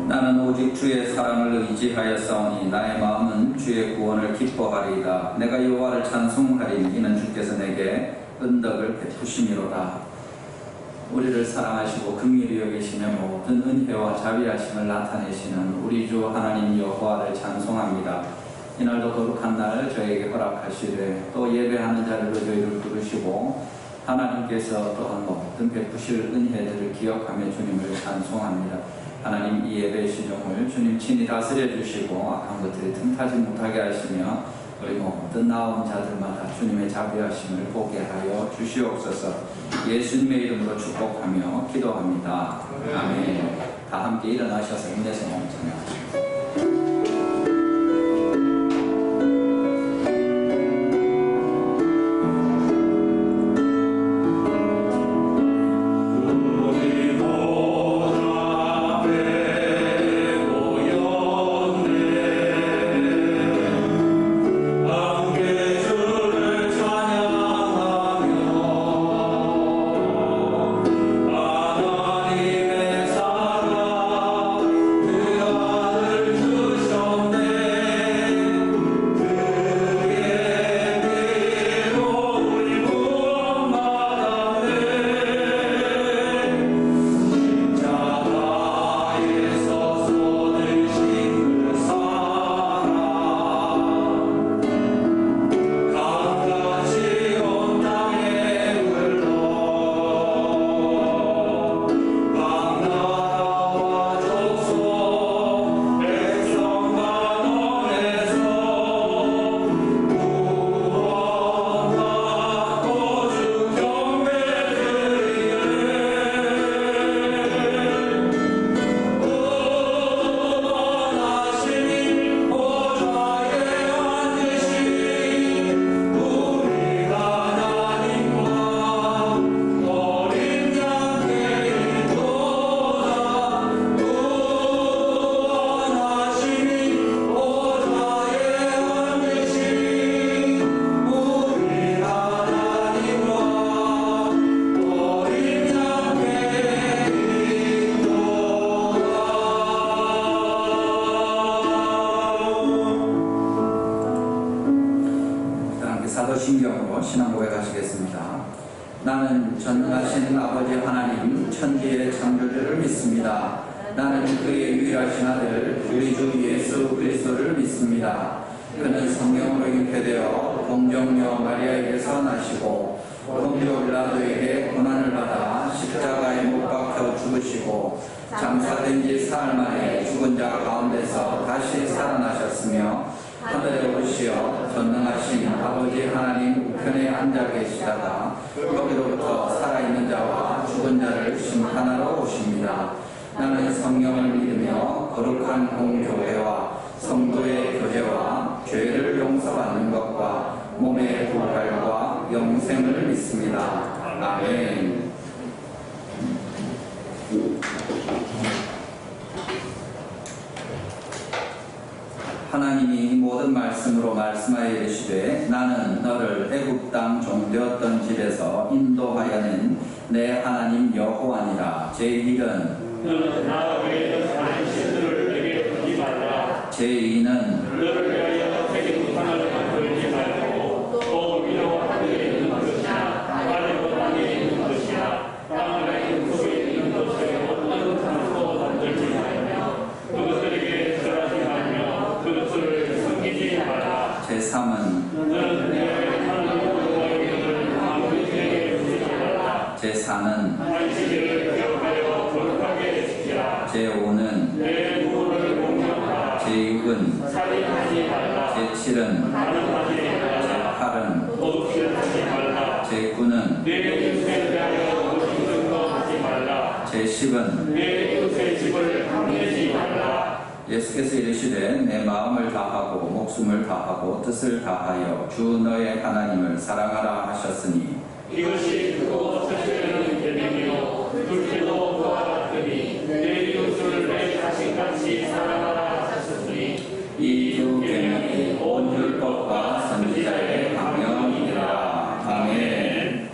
나는 오직 주의 사랑을 의지하였사오니 나의 마음은 주의 구원을 기뻐하리이다. 내가 여호와를 찬송하리니 이는 주께서 내게 은덕을 베푸심이로다. 우리를 사랑하시고 긍휼히 여기시며 모든 은혜와 자비하심을 나타내시는 우리 주 하나님 여호와를 찬송합니다. 이날도 거룩한 날 저에게 허락하시되 또 예배하는 자리로 저희를 부르시고 하나님께서 또한 모든 베푸실 은혜들을 기억하며 주님을 찬송합니다. 하나님, 이 예배 시종을 주님 친히 다스려 주시고 악한 것들이 틈타지 못하게 하시며 우리 모든 나온 자들마다 주님의 자비하심을 보게 하여 주시옵소서. 예수님의 이름으로 축복하며 기도합니다. 아멘. 다 함께 일어나셔서 힘내서 찬양하시고. 사도신경으로 신앙 고백하시겠습니다. 나는 전능하신 아버지 하나님 천지의 창조주를 믿습니다. 나는 그의 유일하신 아들 우리 주 예수 그리스도를 믿습니다. 그는 성령으로 잉태되어 동정녀 마리아에게서 나시고 본디오 빌라도에게 고난을 받아 십자가에 못 박혀 죽으시고 장사된 지 사흘 만에 죽은 자 가운데서 다시 살아나셨으며 하늘에 오르시어 전능하신 아버지 하나님 우편에 앉아 계시다가 거기로부터 살아있는 자와 죽은 자를 심판하러 오십니다. 나는 성령을 믿으며 거룩한 공교회와 성도의 교제와 죄를 용서받는 것과 몸의 부활과 영생을 믿습니다. 아멘. 하나님이 모든 말씀으로 말씀하여 이르시되 나는 너를 애굽 땅 종되었던 집에서 인도하여 낸 내 하나님 여호와니라. 제1은 너는 나 외에 다른 신들을 내게 두지 말라. 제2는 너를 위하여 새긴 우상을 만들지 말고 또 위로 하늘에 있는 것이나 아래로 땅에 있는 것이나 땅 아래 속에 있는 것을 어떤 장소도 만들지 말며 그것들에게 절하지 말며 그것을 섬기지 말라. 제3은 너는 내 하나님 여호와의 이름을 아무리 내게 부르지 말라. 제4는 안식일을 기억하여 거룩하게 지키라. 제5는 내 누구를 공경하라. 제6은 살인하지 말라. 제7은 간음하지 말라. 제8은 도둑질하지 말라. 제9는 내 이웃에 대하여 모든 거 하지 말라. 제10은 내 이웃의 집을 탐내지 말라. 예수께서 이르시되 내 마음을 다하고 목숨을 다하고 뜻을 다하여 주 너의 하나님을 사랑하라 하셨으니 이것이 크고 첫째는 계명이요 둘째도 그와 같으니 내 이웃을 내 자신같이 사랑하라 하셨으니 이 두 계명이 온 율법과 선지자의 강령이니라. 아멘.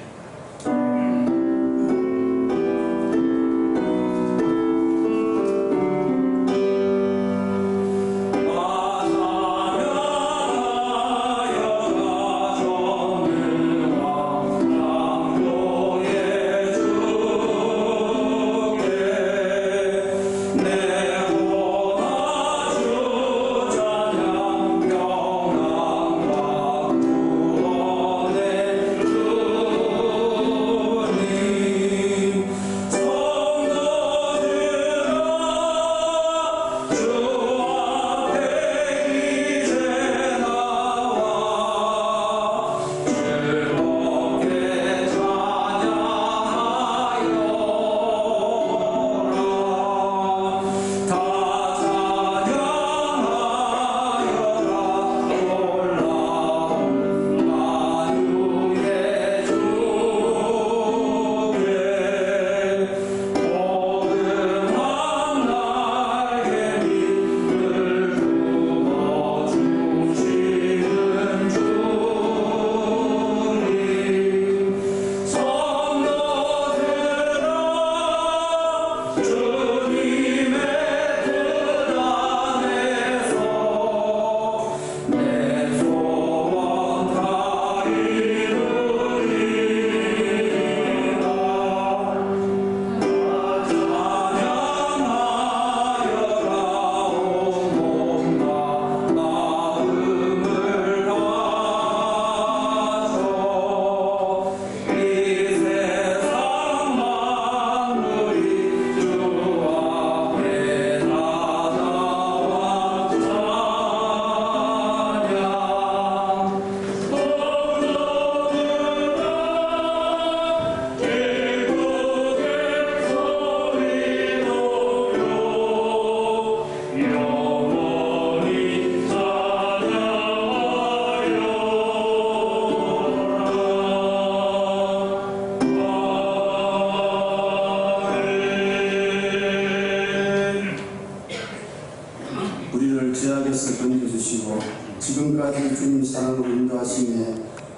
인도하여서 건져주시고 지금까지 주님 사랑으로 인도하심에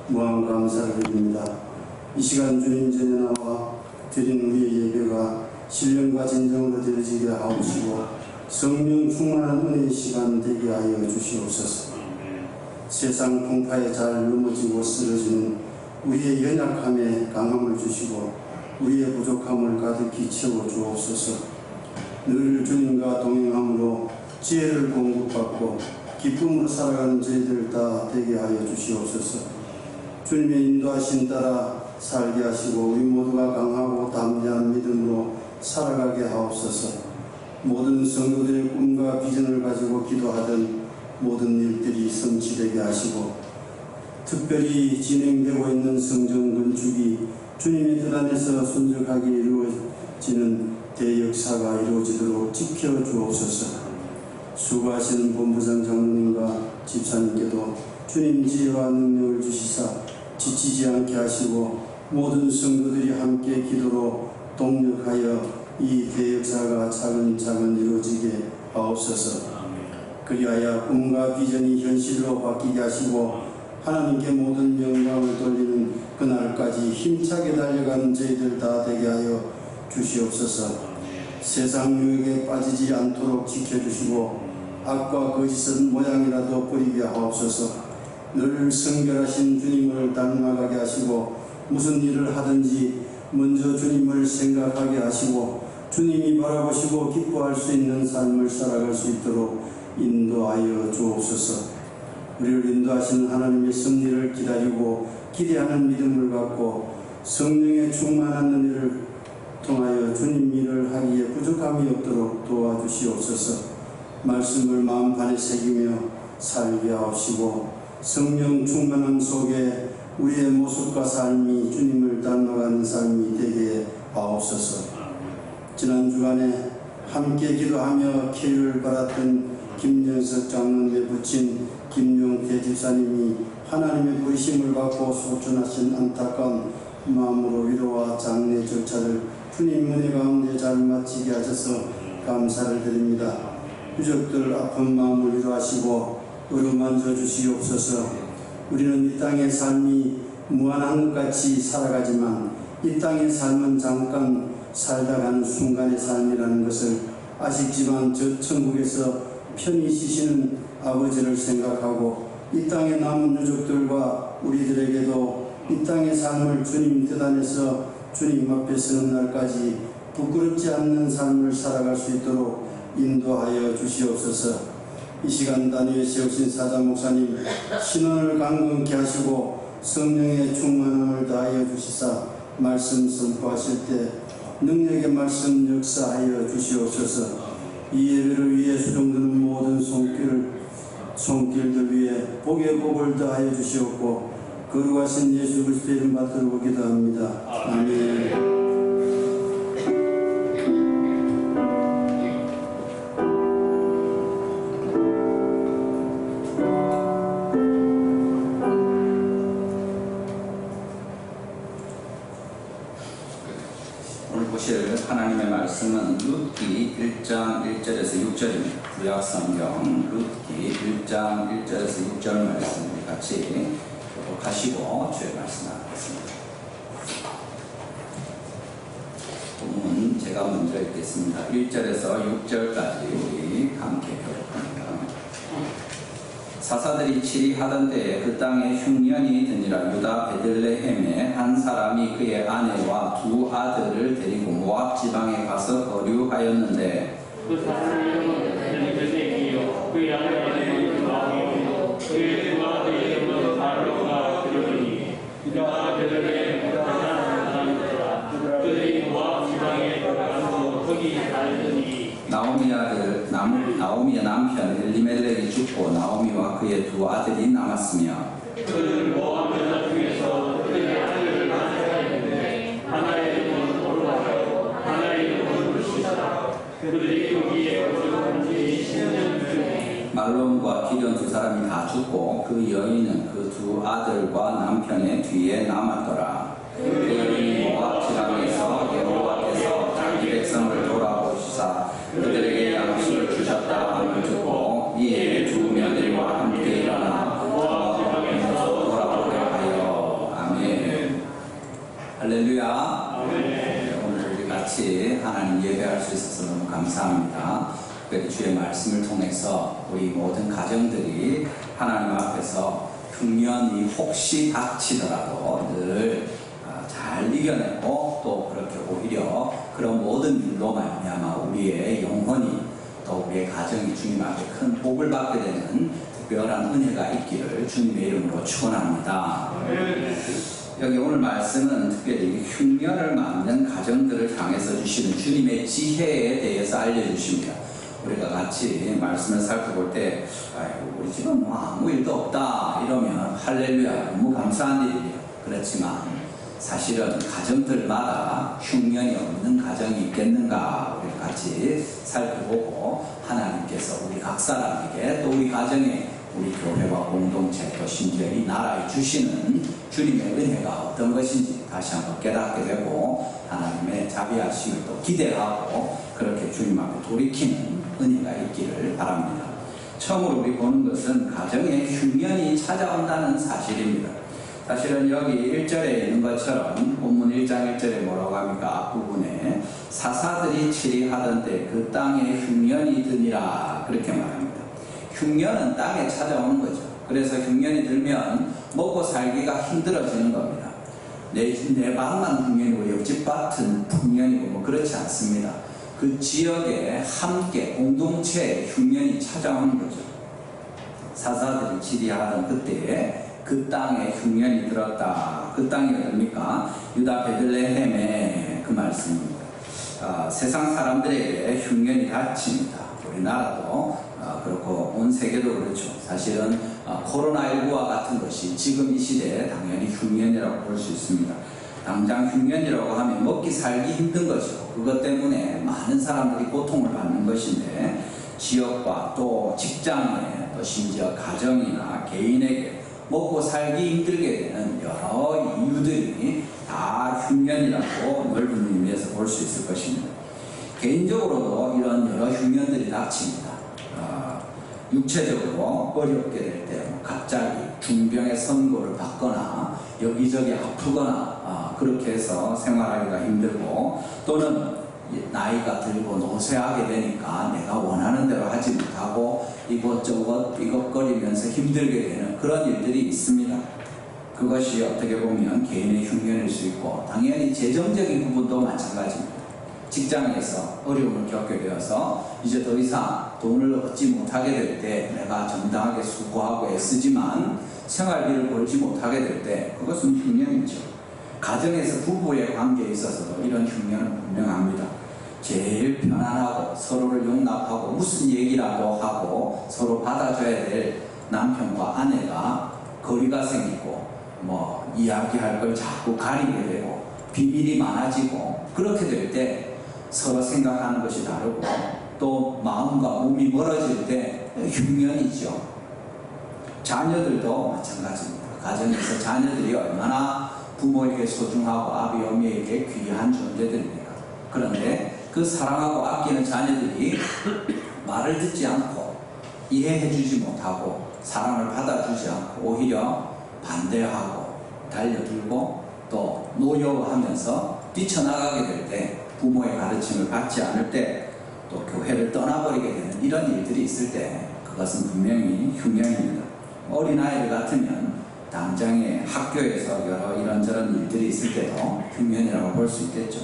무한 감사를 드립니다. 이 시간 주님 전에 나와 드린 우리의 예배가 신령과 진정으로 드려지게 하옵시고 성령 충만한 은혜의 시간 되게 하여 주시옵소서. 세상 풍파에 잘 넘어지고 쓰러지는 우리의 연약함에 강함을 주시고 우리의 부족함을 가득히 채워 주옵소서. 늘 주님과 동행함으로 지혜를 공급받고 기쁨으로 살아가는 저희들 다 되게 하여 주시옵소서. 주님의 인도하신 따라 살게 하시고 우리 모두가 강하고 담대한 믿음으로 살아가게 하옵소서. 모든 성도들의 꿈과 비전을 가지고 기도하던 모든 일들이 성취되게 하시고 특별히 진행되고 있는 성전 건축이 주님의 뜻 안에서 순적하게 이루어지는 대역사가 이루어지도록 지켜주옵소서. 수고하시는 본부장 장로님과 집사님께도 주님 지혜와 능력을 주시사 지치지 않게 하시고 모든 성도들이 함께 기도로 동력하여 이 대역사가 차근차근 이루어지게 하옵소서. 그리하여 꿈과 비전이 현실로 바뀌게 하시고 하나님께 모든 영광을 돌리는 그날까지 힘차게 달려가는 저희들 다 되게 하여 주시옵소서. 세상 유혹에 빠지지 않도록 지켜주시고 악과 거짓은 모양이라도 버리게 하옵소서. 늘 성결하신 주님을 닮아가게 하시고 무슨 일을 하든지 먼저 주님을 생각하게 하시고 주님이 바라보시고 기뻐할 수 있는 삶을 살아갈 수 있도록 인도하여 주옵소서. 우리를 인도하시는 하나님의 섭리를 기다리고 기대하는 믿음을 갖고 성령의 충만한 은혜를 통하여 주님 일을 하기에 부족함이 없도록 도와주시옵소서. 말씀을 마음판에 새기며 살게 하옵시고 성령 충만함 속에 우리의 모습과 삶이 주님을 닮아가는 삶이 되게 하옵소서. 지난 주간에 함께 기도하며 쾌유를 받았던 김영석 장로님의 부친 김용태 집사님이 하나님의 부르심을 받고 소천하신 안타까운 마음으로 위로와 장례 절차를 주님 은혜 가운데 잘 마치게 하셔서 감사를 드립니다. 유족들 아픈 마음을 위로하시고 어루만져 주시옵소서. 우리는 이 땅의 삶이 무한한 것 같이 살아가지만 이 땅의 삶은 잠깐 살다 가는 순간의 삶이라는 것을 아쉽지만 저 천국에서 편히 쉬시는 아버지를 생각하고 이 땅에 남은 유족들과 우리들에게도 이 땅의 삶을 주님 뜻 안에서 주님 앞에 서는 날까지 부끄럽지 않는 삶을 살아갈 수 있도록 인도하여 주시옵소서. 이 시간 단위에 세우신 사자 목사님 신원을 강건케 하시고 성령의 충만함을 다하여 주시사 말씀 선포하실 때 능력의 말씀 역사하여 주시옵소서. 이 예배를 위해 수종드는 모든 손길들 위해 복의 복을 다하여 주시옵고 거룩하신 예수 그리스도의 이름 받들고 기도합니다. 아멘. 하나님의 말씀은 룻기 1장 1절에서 6절입니다. 구약성경 룻기 1장 1절에서 6절 말씀을 같이 교독하시고 주의 말씀 나누겠습니다. 본문 제가 먼저 읽겠습니다. 1절에서 6절까지 우리 함께 교독합니다. 사사들이 치리하던 때에 그 땅에 흉년이 드니라. 유다 베들레헴에 한 사람이 그의 아내와 두 아들을 데리고 모압 지방에 가서 거류하였는데 그 사람의 이름은 엘리멜렉이요 그의 아내의 이름은 마리아요 그의 두 아들의 이름은 발로가 그러니 유다 베들레헴 가나안 사람이더라. 그들이 모압 지방에 들어가서 거기 살더니 나오미의 남편 엘리멜렉이 죽고 나오미와 그의 두 아들이 남았으며 그들은 모압 여자 중에서 그들의 아들을 낳았는데 하나의 이름은 오르바요 하나의 이름은 루시다. 그들이 거기에 거주한 지 10년 중에 말론과 기련 두 사람이 다 죽고 그 여인은 그 두 아들과 남편의 뒤에 남았더라. 그 여인이 모압 지방에서 여호와께서 자기 백성을 돌아보시사 그들에게 양식을 주셨다 함을 듣고 이에 두 같이 하나님 예배할 수 있어서 너무 감사합니다. 특별히 주의 말씀을 통해서 우리 모든 가정들이 하나님 앞에서 흉년이 혹시 닥치더라도 늘 잘 이겨내고 또 그렇게 오히려 그런 모든 일로 말미암아 우리의 영혼이 또 우리의 가정이 주님 앞에 큰 복을 받게 되는 특별한 은혜가 있기를 주님의 이름으로 축원합니다. 여기 오늘 말씀은 특별히 흉년을 맞는 가정들을 향해서 주시는 주님의 지혜에 대해서 알려주십니다. 우리가 같이 말씀을 살펴볼 때 우리 집은 뭐 아무 일도 없다 이러면 할렐루야 너무 감사한 일이에요. 그렇지만 사실은 가정들마다 흉년이 없는 가정이 있겠는가 우리 같이 살펴보고 하나님께서 우리 각 사람에게 또 우리 가정에 우리 교회와 공동체 또 심지어 이 나라에 주시는 주님의 은혜가 어떤 것인지 다시 한번 깨닫게 되고 하나님의 자비하심을 또 기대하고 그렇게 주님 앞에 돌이키는 은혜가 있기를 바랍니다. 처음으로 우리 보는 것은 가정에 흉년이 찾아온다는 사실입니다. 사실은 여기 1절에 있는 것처럼 본문 1장 1절에 뭐라고 합니까? 앞부분에 사사들이 치리하던 때 그 땅에 흉년이 드니라 그렇게 말합니다. 흉년은 땅에 찾아오는 거죠. 그래서 흉년이 들면 먹고 살기가 힘들어지는 겁니다. 내 방만 흉년이고 옆집 밭은 흉년이고 뭐 그렇지 않습니다. 그 지역에 함께 공동체에 흉년이 찾아오는 거죠. 사사들이 치리하던 그때에 그 땅에 흉년이 들었다. 그 땅이 어딥니까? 유다 베들레헴의 그 말씀입니다. 세상 사람들에게 흉년이 닥칩니다. 우리나라도 그렇고 온 세계도 그렇죠. 사실은 코로나19와 같은 것이 지금 이 시대에 당연히 흉년이라고 볼 수 있습니다. 당장 흉년이라고 하면 먹기 살기 힘든 거죠. 그것 때문에 많은 사람들이 고통을 받는 것인데 지역과 또 직장에 또 심지어 가정이나 개인에게 먹고 살기 힘들게 되는 여러 이유들이 다 흉년이라고 넓은 의미에서 볼 수 있을 것입니다. 개인적으로도 이런 여러 흉년들이 닥칩니다. 육체적으로 어렵게 될 때 갑자기 중병의 선고를 받거나 여기저기 아프거나 그렇게 해서 생활하기가 힘들고 또는 나이가 들고 노쇠하게 되니까 내가 원하는 대로 하지 못하고 이것저것 삐걱거리면서 힘들게 되는 그런 일들이 있습니다. 그것이 어떻게 보면 개인의 흉년일 수 있고 당연히 재정적인 부분도 마찬가지입니다. 직장에서 어려움을 겪게 되어서 이제 더 이상 돈을 얻지 못하게 될 때 내가 정당하게 수고하고 애쓰지만 생활비를 벌지 못하게 될 때 그것은 흉년이죠. 가정에서 부부의 관계에 있어서도 이런 흉년은 분명합니다. 제일 편안하고 서로를 용납하고 무슨 얘기라도 하고 서로 받아줘야 될 남편과 아내가 거리가 생기고 뭐 이야기할 걸 자꾸 가리게 되고 비밀이 많아지고 그렇게 될 때 서로 생각하는 것이 다르고 또 마음과 몸이 멀어질 때 흉년이죠. 자녀들도 마찬가지입니다. 가정에서 자녀들이 얼마나 부모에게 소중하고 아비 어미에게 귀한 존재들입니까? 그런데 그 사랑하고 아끼는 자녀들이 말을 듣지 않고 이해해주지 못하고 사랑을 받아주지 않고 오히려 반대하고 달려들고 또 노여워하면서 뛰쳐나가게 될 때 부모의 가르침을 받지 않을 때 또 교회를 떠나버리게 되는 이런 일들이 있을 때 그것은 분명히 흉년입니다. 어린아이들 같으면 당장에 학교에서 여러 이런저런 일들이 있을 때도 흉년이라고 볼 수 있겠죠.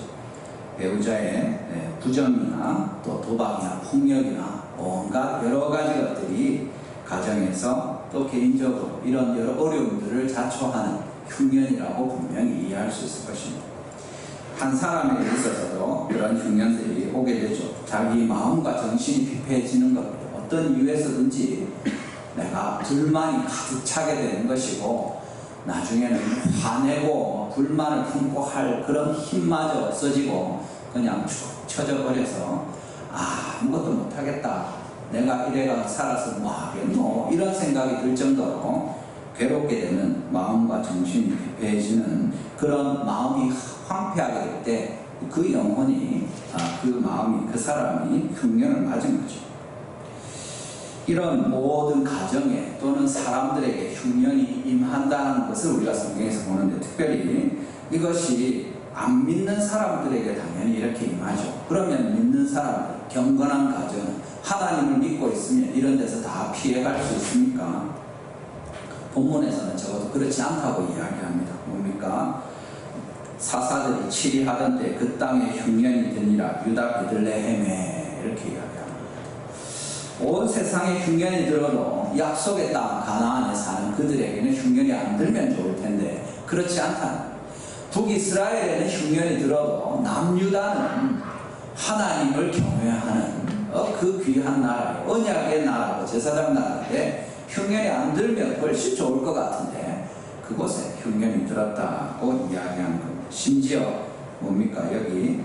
배우자의 부정이나 또 도박이나 폭력이나 온갖 여러 가지 것들이 가정에서 또 개인적으로 이런 여러 어려움들을 자초하는 흉년이라고 분명히 이해할 수 있을 것입니다. 한 사람에게 있어서도 그런 흉년들이 오게 되죠. 자기 마음과 정신이 피폐해지는 겁니다. 어떤 이유에서든지 내가 불만이 가득 차게 되는 것이고 나중에는 화내고 불만을 품고 할 그런 힘마저 없어지고 그냥 축 처져 버려서 아무것도 못하겠다. 내가 이래가 살아서 뭐 하겠노 이런 생각이 들 정도로 괴롭게 되는 마음과 정신이 피폐해지는 그런 마음이 황폐하게 될 때 그 영혼이 그 마음이 그 사람이 흉년을 맞은 거죠. 이런 모든 가정에 또는 사람들에게 흉년이 임한다는 것을 우리가 성경에서 보는데 특별히 이것이 안 믿는 사람들에게 당연히 이렇게 임하죠. 그러면 믿는 사람들, 경건한 가정은 하나님을 믿고 있으면 이런 데서 다 피해갈 수 있습니까? 본문에서는 적어도 그렇지 않다고 이야기합니다. 뭡니까? 사사들이 치리하던데 그 땅에 흉년이 드니라 유다 베들레헴에 이렇게 이야기합니다. 온 세상에 흉년이 들어도 약속의 땅 가나안에 사는 그들에게는 흉년이 안 들면 좋을 텐데 그렇지 않다는 거예요. 북이스라엘에는 흉년이 들어도 남유다는 하나님을 경외하는 그 귀한 나라예요. 언약의 나라고 제사장 나라인데 흉년이 안 들면 훨씬 좋을 것 같은데 그곳에 흉년이 들었다고 이야기한 겁니다. 심지어 뭡니까? 여기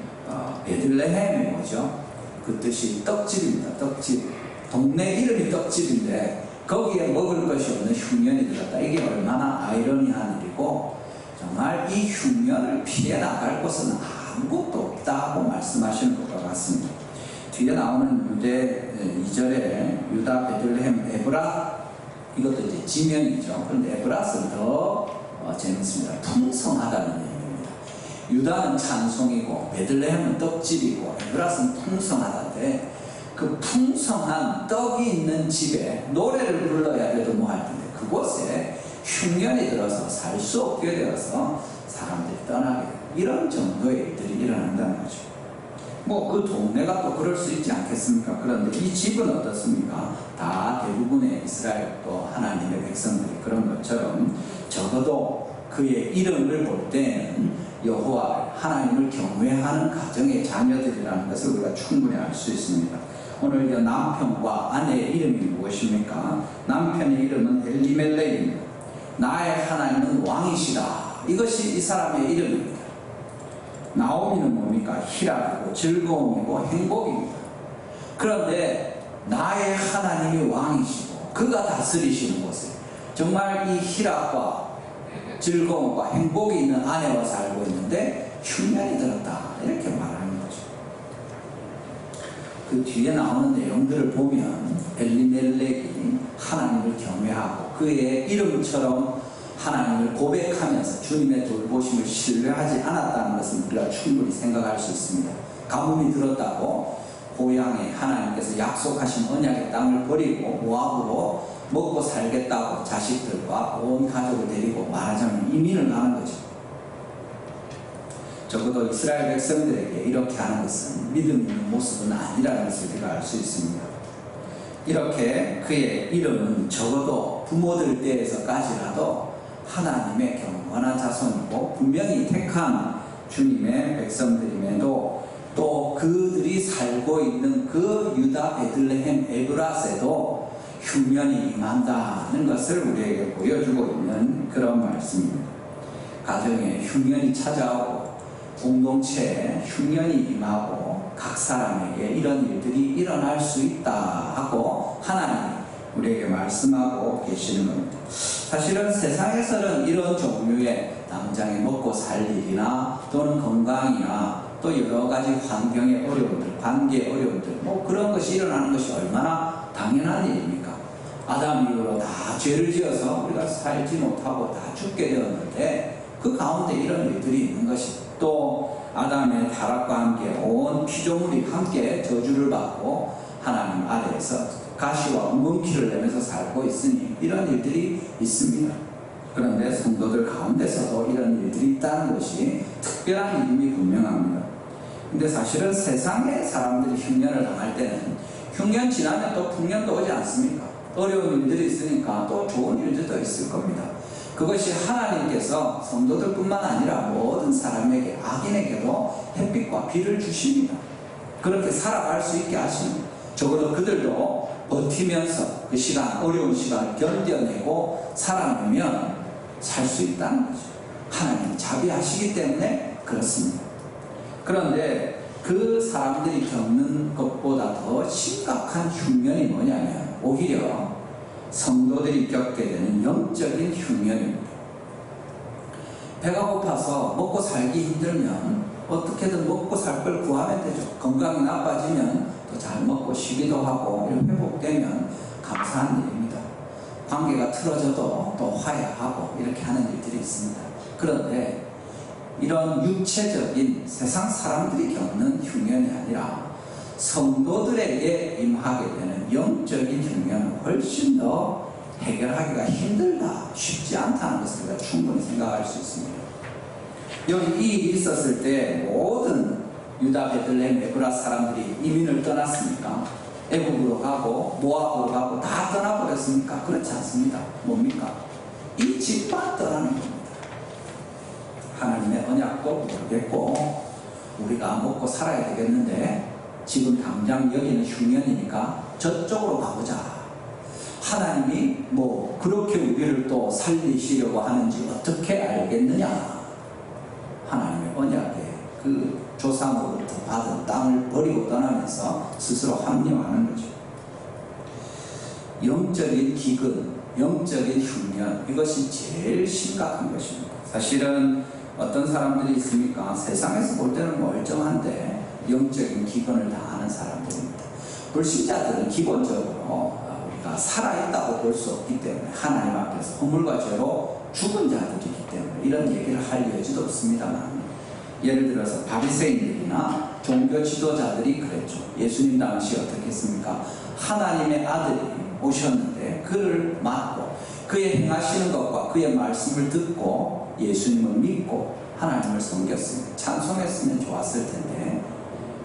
베들레헴이 뭐죠? 그 뜻이 떡집입니다. 떡집. 동네 이름이 떡집인데 거기에 먹을 것이 없는 흉년이 들었다. 이게 얼마나 아이러니한 일이고 정말 이 흉년을 피해 나갈 곳은 아무것도 없다고 말씀하시는 것과 같습니다. 뒤에 나오는 유대 2절에 유다 베들레헴 에브라 이것도 이제 지명이죠. 그런데 에브라스는 더 재밌습니다. 풍성하다는 얘기입니다. 유다는 찬송이고 베들레헴은 떡집이고 에브라스는 풍성하다인데 그 풍성한 떡이 있는 집에 노래를 불러야 돼도 뭐할 텐데 그곳에 흉년이 들어서 살 수 없게 되어서 사람들이 떠나게 돼요. 이런 정도의 일들이 일어난다는 거죠. 뭐 그 동네가 또 그럴 수 있지 않겠습니까? 그런데 이 집은 어떻습니까? 다 대부분의 이스라엘 또 하나님의 백성들이 그런 것처럼 적어도 그의 이름을 볼 때는 여호와 하나님을 경외하는 가정의 자녀들이라는 것을 우리가 충분히 알 수 있습니다. 오늘 이 남편과 아내의 이름이 무엇입니까? 남편의 이름은 엘리멜렉입니다. 나의 하나님은 왕이시다. 이것이 이 사람의 이름입니다. 나오미는 뭡니까? 희락이고 즐거움이고 행복입니다. 그런데 나의 하나님이 왕이시고 그가 다스리시는 곳에 정말 이 희락과 즐거움과 행복이 있는 아내와 살고 있는데 흉년이 들었다. 이렇게 말하는 거죠. 그 뒤에 나오는 내용들을 보면 엘리멜렉이 하나님을 경외하고 그의 이름처럼 하나님을 고백하면서 주님의 돌보심을 신뢰하지 않았다는 것을 우리가 충분히 생각할 수 있습니다. 가뭄이 들었다고 고향에 하나님께서 약속하신 언약의 땅을 버리고 모압으로 먹고 살겠다고 자식들과 온 가족을 데리고 말하자면 이민을 가는 거죠. 적어도 이스라엘 백성들에게 이렇게 하는 것은 믿음 있는 모습은 아니라는 것을 우리가 알 수 있습니다. 이렇게 그의 이름은 적어도 부모들 때에서까지라도 하나님의 경건한 자손이고 분명히 택한 주님의 백성들임에도 또 그들이 살고 있는 그 유다 베들레헴 에브라스에도 흉년이 임한다는 것을 우리에게 보여주고 있는 그런 말씀입니다. 가정에 흉년이 찾아오고 공동체에 흉년이 임하고 각 사람에게 이런 일들이 일어날 수 있다 하고 하나님이 우리에게 말씀하고 계시는 겁니다. 사실은 세상에서는 이런 종류의 당장에 먹고 살 일이나 또는 건강이나 또 여러 가지 환경의 어려움들, 관계의 어려움들 뭐 그런 것이 일어나는 것이 얼마나 당연한 일입니까? 아담 이후로 다 죄를 지어서 우리가 살지 못하고 다 죽게 되었는데 그 가운데 이런 일들이 있는 것이 또 아담의 타락과 함께 온 피조물이 함께 저주를 받고 하나님 아래에서 가시와 웅금키를 내면서 살고 있으니 이런 일들이 있습니다. 그런데 성도들 가운데서도 이런 일들이 있다는 것이 특별한 이름이 분명합니다. 근데 사실은 세상의 사람들이 흉년을 당할 때는 흉년 지나면 또 풍년도 오지 않습니까? 어려운 일들이 있으니까 또 좋은 일들도 있을 겁니다. 그것이 하나님께서 성도들뿐만 아니라 모든 사람에게 악인에게도 햇빛과 비를 주십니다. 그렇게 살아갈 수 있게 하십니다. 적어도 그들도 버티면서 그 시간, 어려운 시간을 견뎌내고 살아내면 살 수 있다는 거죠. 하나님이 자비하시기 때문에 그렇습니다. 그런데 그 사람들이 겪는 것보다 더 심각한 흉년이 뭐냐면 오히려 성도들이 겪게 되는 영적인 흉년입니다. 배가 고파서 먹고 살기 힘들면 어떻게든 먹고 살 걸 구하면 되죠. 건강이 나빠지면 또 잘 먹고 쉬기도 하고 회복되면 감사한 일입니다. 관계가 틀어져도 또 화해하고 이렇게 하는 일들이 있습니다. 그런데 이런 육체적인 세상 사람들이 겪는 흉년이 아니라 성도들에게 임하게 되는 영적인 흉년은 훨씬 더 해결하기가 힘들다, 쉽지 않다는 것을 우리가 충분히 생각할 수 있습니다. 여기 이 일이 있었을 때 모든 유다 베들레헴 에브라 사람들이 이민을 떠났습니까? 애국으로 가고 모압으로 가고 다 떠나버렸습니까? 그렇지 않습니다. 뭡니까? 이 집만 떠나는 겁니다. 하나님의 언약도 모르겠고 우리가 먹고 살아야 되겠는데 지금 당장 여기는 흉년이니까 저쪽으로 가보자. 하나님이 뭐 그렇게 우리를 또 살리시려고 하는지 어떻게 알겠느냐. 하나님의 언약에 그 조상으로부터 받은 땅을 버리고 떠나면서 스스로 합리화하는 거죠. 영적인 기근, 영적인 흉년, 이것이 제일 심각한 것입니다. 사실은 어떤 사람들이 있습니까? 세상에서 볼 때는 멀쩡한데 영적인 기근을 당하는 사람들입니다. 불신자들은 기본적으로 우리가 살아있다고 볼 수 없기 때문에 하나님 앞에서 허물과 죄로 죽은 자들이기 때문에 이런 얘기를 할 여지도 없습니다만, 예를 들어서 바리새인들이나 종교 지도자들이 그랬죠. 예수님 당시 어떻게 했습니까? 하나님의 아들이 오셨는데 그를 맞고 그의 행하시는 것과 그의 말씀을 듣고 예수님을 믿고 하나님을 섬겼으면, 찬송했으면 좋았을 텐데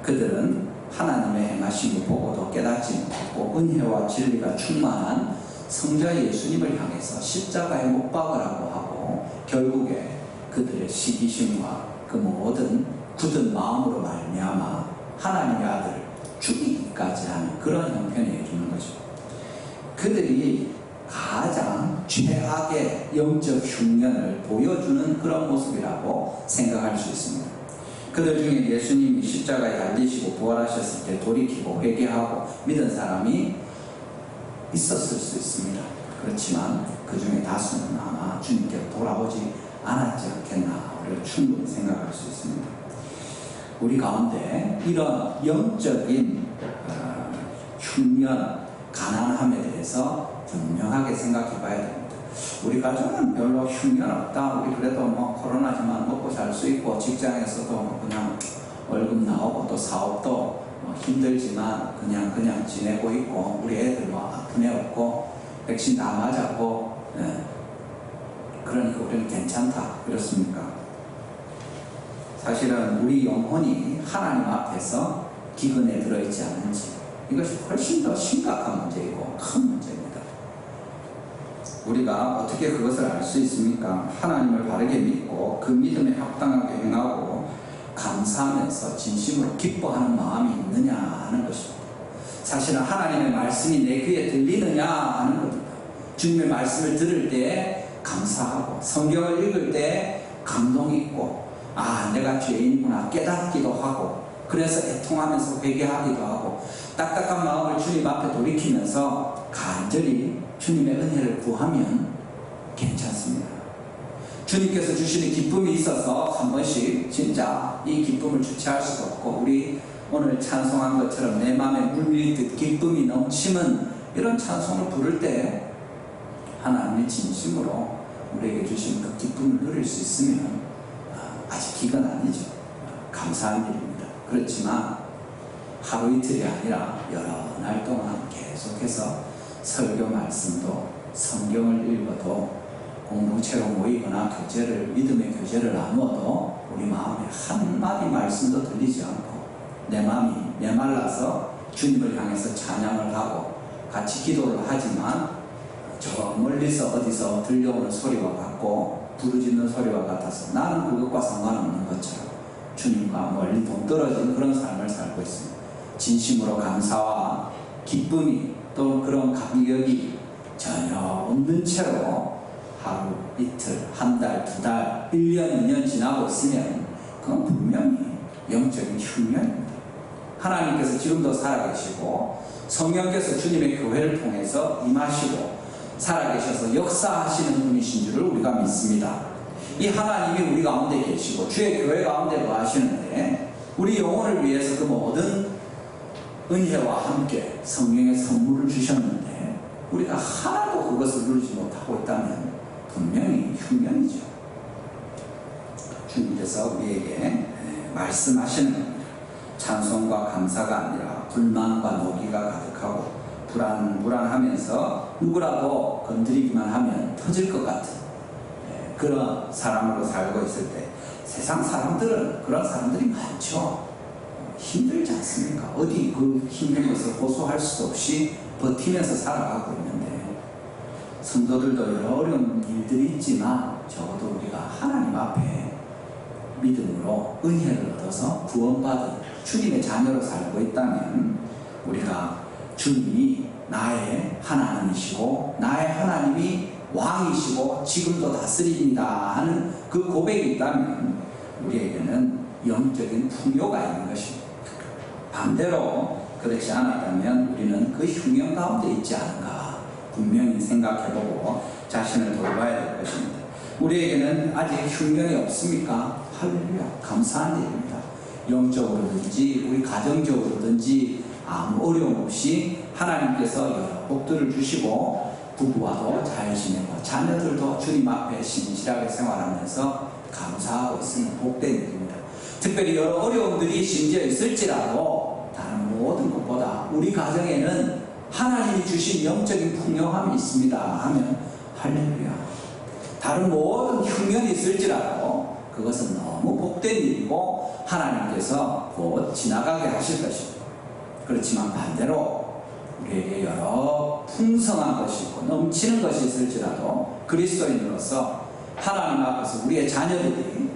그들은 하나님의 행하심을 보고도 깨닫지 못하고 은혜와 진리가 충만한 성자 예수님을 향해서 십자가에 못 박으라고 하고 결국에 그들의 시기심과 그 모든 굳은 마음으로 말미암아 하나님의 아들을 죽이기까지 하는 그런 형편이 해주는 거죠. 그들이 가장 최악의 영적 흉년을 보여주는 그런 모습이라고 생각할 수 있습니다. 그들 중에 예수님이 십자가에 달리시고 부활하셨을 때 돌이키고 회개하고 믿은 사람이 있었을 수 있습니다. 그렇지만 그 중에 다수는 아마 주님께로 돌아오지 않았지 않겠나 우리가 충분히 생각할 수 있습니다. 우리 가운데 이런 영적인 흉년, 가난함에 대해서 분명하게 생각해 봐야 됩니다. 우리 가족은 별로 흉년 없다. 우리 그래도 뭐 코로나지만 먹고 살 수 있고 직장에서도 그냥 월급 나오고 또 사업도 뭐 힘들지만 그냥 지내고 있고 우리 애들 뭐 아픈 애 없고 백신 다 맞았고 그러니까 우리는 괜찮다. 그렇습니까? 사실은 우리 영혼이 하나님 앞에서 기근에 들어있지 않은지 이것이 훨씬 더 심각한 문제이고 큰 문제입니다. 우리가 어떻게 그것을 알 수 있습니까? 하나님을 바르게 믿고 그 믿음에 합당하게 행하고 감사하면서 진심으로 기뻐하는 마음이 있느냐 하는 것입니다. 사실은 하나님의 말씀이 내 귀에 들리느냐 하는 겁니다. 주님의 말씀을 들을 때 감사하고 성경을 읽을 때 감동이 있고 내가 죄인이구나 깨닫기도 하고 그래서 애통하면서 회개하기도 하고 딱딱한 마음을 주님 앞에 돌이키면서 간절히 주님의 은혜를 구하면 괜찮습니다. 주님께서 주시는 기쁨이 있어서 한 번씩 진짜 이 기쁨을 주체할 수가 없고 우리 오늘 찬송한 것처럼 내 마음에 물밀듯 기쁨이 넘치는 이런 찬송을 부를 때 하나님의 진심으로 우리에게 주신 그 기쁨을 누릴 수 있으면 아직 기간 아니죠. 감사한 일입니다. 그렇지만 하루 이틀이 아니라 여러 날 동안 계속해서 설교 말씀도 성경을 읽어도 공동체로 모이거나 믿음의 교제를 나누어도 우리 마음에 한마디 말씀도 들리지 않고 내 마음이 메말라서 주님을 향해서 찬양을 하고 같이 기도를 하지만 저 멀리서 어디서 들려오는 소리와 같고 부르짖는 소리와 같아서 나는 그것과 상관없는 것처럼 주님과 멀리 동떨어진 그런 삶을 살고 있습니다. 진심으로 감사와 기쁨이 또 그런 감격이 전혀 없는 채로 하루, 이틀, 한 달, 두 달, 1년, 2년 지나고 있으면 그건 분명히 영적인 흉년입니다. 하나님께서 지금도 살아계시고 성령께서 주님의 교회를 통해서 임하시고 살아계셔서 역사하시는 분이신 줄을 우리가 믿습니다. 이 하나님이 우리 가운데 계시고 주의 교회 가운데 거하시는데 우리 영혼을 위해서 그 모든 은혜와 함께 성령의 선물을 주셨는데 우리가 하나도 그것을 누리지 못하고 있다면 분명히 흉년이죠. 주님께서 우리에게 말씀하시는 겁니다. 찬송과 감사가 아니라 불만과 노기가 가득하고 불안하면서 누구라도 건드리기만 하면 터질 것 같은 그런 사람으로 살고 있을 때 세상 사람들은 그런 사람들이 많죠. 힘들지 않습니까? 어디 그 힘든 것을 호소할 수도 없이 버티면서 살아가고 있는데 성도들도 여러 어려운 일들이 있지만 적어도 우리가 하나님 앞에 믿음으로 은혜를 얻어서 구원받은 주님의 자녀로 살고 있다면 우리가 주님이 나의 하나님이시고 나의 하나님이 왕이시고 지금도 다스립니다 하는 그 고백이 있다면 우리에게는 영적인 풍요가 있는 것입니다. 반대로 그렇지 않았다면 우리는 그 흉년 가운데 있지 않은가 분명히 생각해보고 자신을 돌아봐야 될 것입니다. 우리에게는 아직 흉년이 없습니까? 할렐루야, 감사한 일입니다. 영적으로든지 우리 가정적으로든지 아무 어려움 없이 하나님께서 여러 복들을 주시고 부부와도 잘 지내고 자녀들도 주님 앞에 신실하게 생활하면서 감사하고 있으면 복된 일입니다. 특별히 여러 어려움들이 심지어 있을지라도 다른 모든 것보다 우리 가정에는 하나님이 주신 영적인 풍요함이 있습니다 하면 할렐루야. 다른 모든 흉년이 있을지라도 그것은 너무 복된 일이고 하나님께서 곧 지나가게 하실 것입니다. 그렇지만 반대로 우리에게 여러 풍성한 것이 있고 넘치는 것이 있을지라도 그리스도인으로서 하나님 앞에서 우리의 자녀들이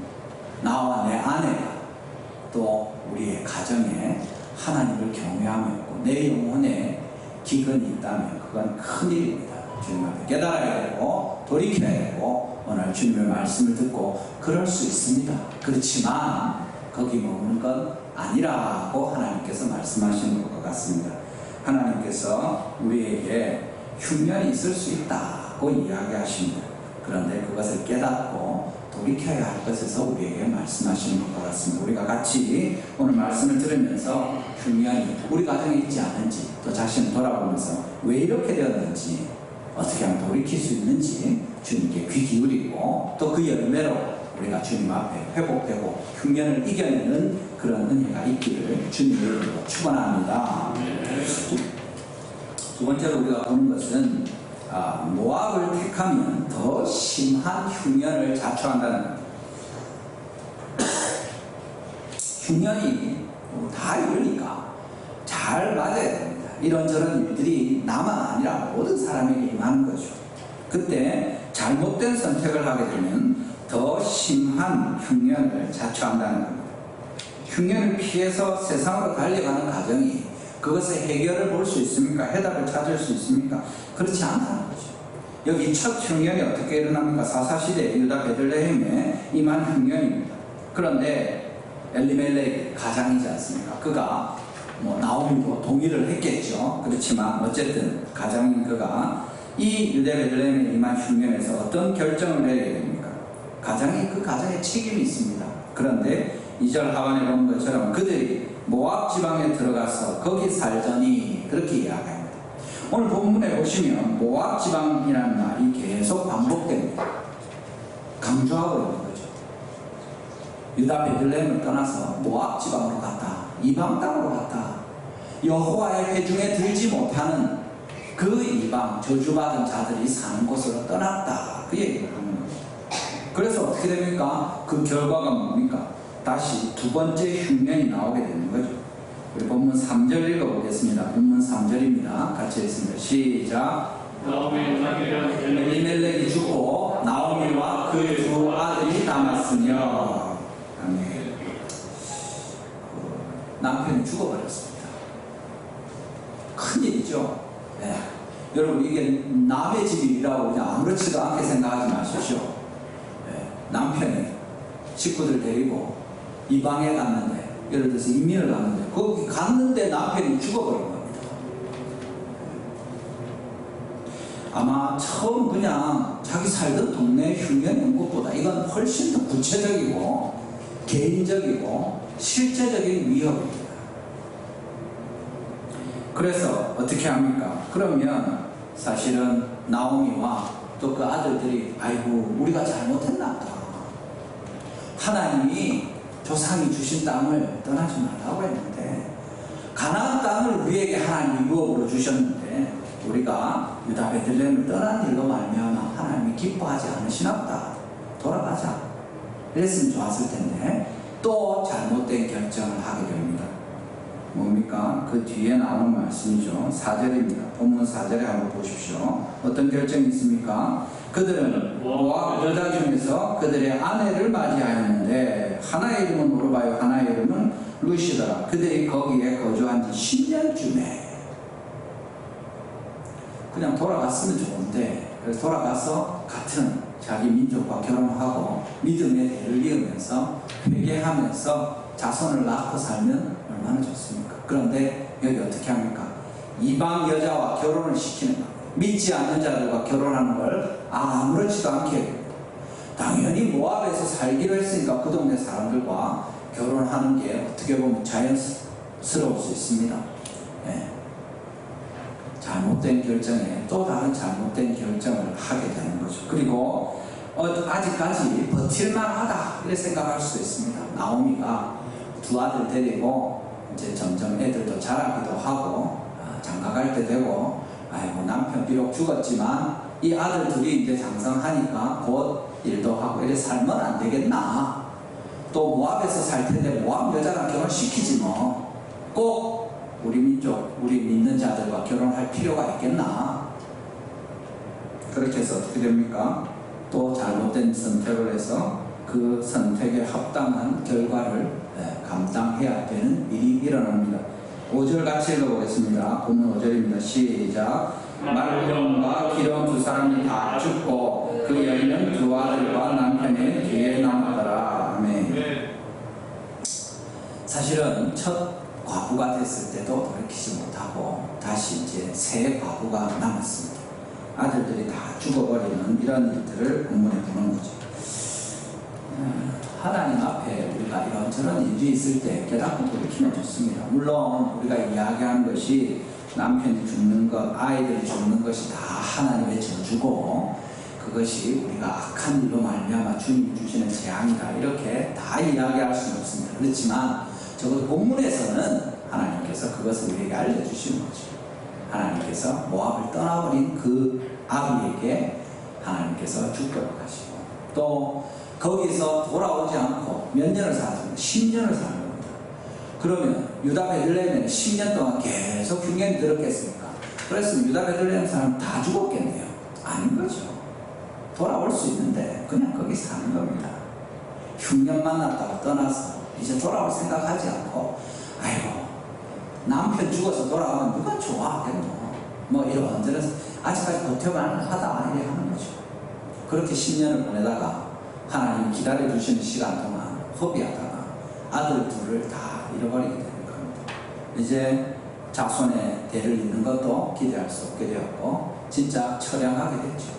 나와 내 아내가 또 우리의 가정에 하나님을 경외하며 있고 내 영혼에 기근이 있다면 그건 큰일입니다. 주님 앞에 깨달아야 되고 돌이켜야 되고 오늘 주님의 말씀을 듣고 그럴 수 있습니다. 그렇지만 거기 머무는 건 아니라고 하나님께서 말씀하시는 것 같습니다. 하나님께서 우리에게 흉년이 있을 수 있다고 이야기하십니다. 그런데 그것을 깨닫고 돌이켜야 할 것에서 우리에게 말씀하시는 것 같습니다. 우리가 같이 오늘 말씀을 들으면서 흉년이 우리 가정에 있지 않은지 또 자신을 돌아보면서 왜 이렇게 되었는지 어떻게 하면 돌이킬 수 있는지 주님께 귀 기울이고 또 그 열매로 우리가 주님 앞에 회복되고 흉년을 이겨내는 그런 은혜가 있기를 주님의 이름으로 축원합니다. 두 번째로 우리가 보는 것은 모압을 택하면 더 심한 흉년을 자초한다는 겁니다. 흉년이 다 이러니까 잘 맞아야 됩니다. 이런저런 일들이 나만 아니라 모든 사람에게 임하는 거죠. 그때 잘못된 선택을 하게 되면 더 심한 흉년을 자초한다는 겁니다. 흉년을 피해서 세상으로 달려가는 가정이 그것의 해결을 볼 수 있습니까? 해답을 찾을 수 있습니까? 그렇지 않다는 거죠. 여기 첫 흉년이 어떻게 일어납니까? 사사시대 유다 베들레헴에 임한 흉년입니다. 그런데 엘리멜렉 가장이지 않습니까? 그가 나오미도 동의를 했겠죠. 그렇지만 어쨌든 가장인 그가 이 유다 베들레헴에 임한 흉년에서 어떤 결정을 내리게 됩니까? 가장이 그 가정에 책임이 있습니다. 그런데 2절 하반에 본 것처럼 그들이 모압 지방에 들어가서 거기 살더니 그렇게 이야기합니다. 오늘 본문에 보시면 모압 지방이라는 말이 계속 반복됩니다. 강조하고 있는 거죠. 유다 베들레헴을 떠나서 모압 지방으로 갔다. 이방 땅으로 갔다. 여호와의 회중에 들지 못하는 그 이방 저주받은 자들이 사는 곳으로 떠났다. 그 얘기를 하는 겁니다. 그래서 어떻게 됩니까? 그 결과가 뭡니까? 다시 두 번째 흉년이 나오게 되는 거죠. 우리 본문 3절 읽어보겠습니다. 본문 3절입니다. 같이 읽습니다. 시작. 엘리멜렉이 죽고 나오미와 그 두 아들이 남았으며 아멘. 남편이 죽어버렸습니다. 큰일이죠. 네. 여러분 이게 남의 집이라고 그냥 아무렇지도 않게 생각하지 마십시오. 네. 남편이 식구들 데리고 이방에 갔는데, 예를 들어서 이민을 갔는데 거기 갔는데 남편이 죽어버린 겁니다. 아마 처음 그냥 자기 살던 동네 흉년이 온 것보다 이건 훨씬 더 구체적이고 개인적이고 실제적인 위협입니다. 그래서 어떻게 합니까? 그러면 사실은 나오미와 또 그 아들들이 아이고 우리가 잘못했나 보다. 하나님이 조상이 주신 땅을 떠나지 말라고 했는데 가나안 땅을 우리에게 하나님이 유업으로 주셨는데 우리가 유다 베들레헴을 떠난 일로 말미암아 하나님이 기뻐하지 않으시나 보다. 돌아가자. 이랬으면 좋았을 텐데 또 잘못된 결정을 하게 됩니다. 뭡니까? 그 뒤에 나오는 말씀이죠. 4절입니다. 본문 4절에 한번 보십시오. 어떤 결정이 있습니까? 그들은 모압 여자 중에서 그들의 아내를 맞이하였는데 하나의 이름은 오르바요 하나의 이름은 루시더라. 그들이 거기에 거주한 지 10년쯤에 그냥 돌아갔으면 좋은데 그래서 돌아가서 같은 자기 민족과 결혼하고 믿음의 대를 이으면서 회개하면서 자손을 낳고 살면 얼마나 좋습니까? 그런데 여기 어떻게 합니까? 이방 여자와 결혼을 시키는 거. 믿지 않는 자들과 결혼하는 걸 아무렇지도 않게 해요. 당연히 모압에서 살기로 했으니까 그 동네 사람들과 결혼하는 게 어떻게 보면 자연스러울 수 있습니다. 네. 잘못된 결정에 또 다른 잘못된 결정을 하게 되는 거죠. 그리고 아직까지 버틸만하다 이렇게 생각할 수도 있습니다. 나오미가 두 아들 데리고 이제 점점 애들도 자라기도 하고 장가갈 때 되고 아이고 남편 비록 죽었지만 이 아들 둘이 이제 장성하니까 곧 일도 하고 이래 살면 안 되겠나. 또 모압에서 살 텐데 모압 여자랑 결혼시키지 뭐. 꼭 우리 민족, 우리 믿는 자들과 결혼할 필요가 있겠나. 그렇게 해서 어떻게 됩니까? 또 잘못된 선택을 해서 그 선택에 합당한 결과를 감당해야 되는 일이 일어납니다. 5절 같이 읽어보겠습니다. 본문 5절입니다. 시작. 말론과 기름 두 사람이 다 죽고 그 여인은 두 아들과 남편의 뒤에 남았더라. 아멘. 사실은 첫 과부가 됐을 때도 돌이키지 못하고 다시 이제 새 과부가 남았습니다. 아들들이 다 죽어버리는 이런 일들을 본문에 보는 거죠. 하나님 앞에 우리가 이런저런 일이 있을 때 깨닫고 돌이키면 좋습니다. 물론 우리가 이야기하는 것이 남편이 죽는 것, 아이들이 죽는 것이 다 하나님의 저주고 그것이 우리가 악한 일로 말미암아 주님이 주시는 재앙이다 이렇게 다 이야기할 수는 없습니다. 그렇지만 적어도 본문에서는 하나님께서 그것을 우리에게 알려주시는 거죠. 하나님께서 모압을 떠나버린 그 아비에게 하나님께서 축복을 하시고 또 거기서 돌아오지 않고 몇 년을 살았습니다. 10년을 사는 겁니다. 그러면 유다 베들레헴에는 10년 동안 계속 흉년이 들었겠습니까? 그랬으면 유다 베들레헴 사람 다 죽었겠네요. 아닌 거죠. 돌아올 수 있는데 그냥 거기 사는 겁니다. 흉년 만났다가 떠나서 이제 돌아올 생각하지 않고 아이고 남편 죽어서 돌아오면 누가 좋아? 뭐 이런저런 아직까지 버텨만 하다 이래 하는 거죠. 그렇게 10년을 보내다가 하나님 기다려주시는 시간 동안 허비하다가 아들 둘을 다 잃어버리게 되는 겁니다. 이제 자손의 대를 잇는 것도 기대할 수 없게 되었고 진짜 처량하게 됐죠.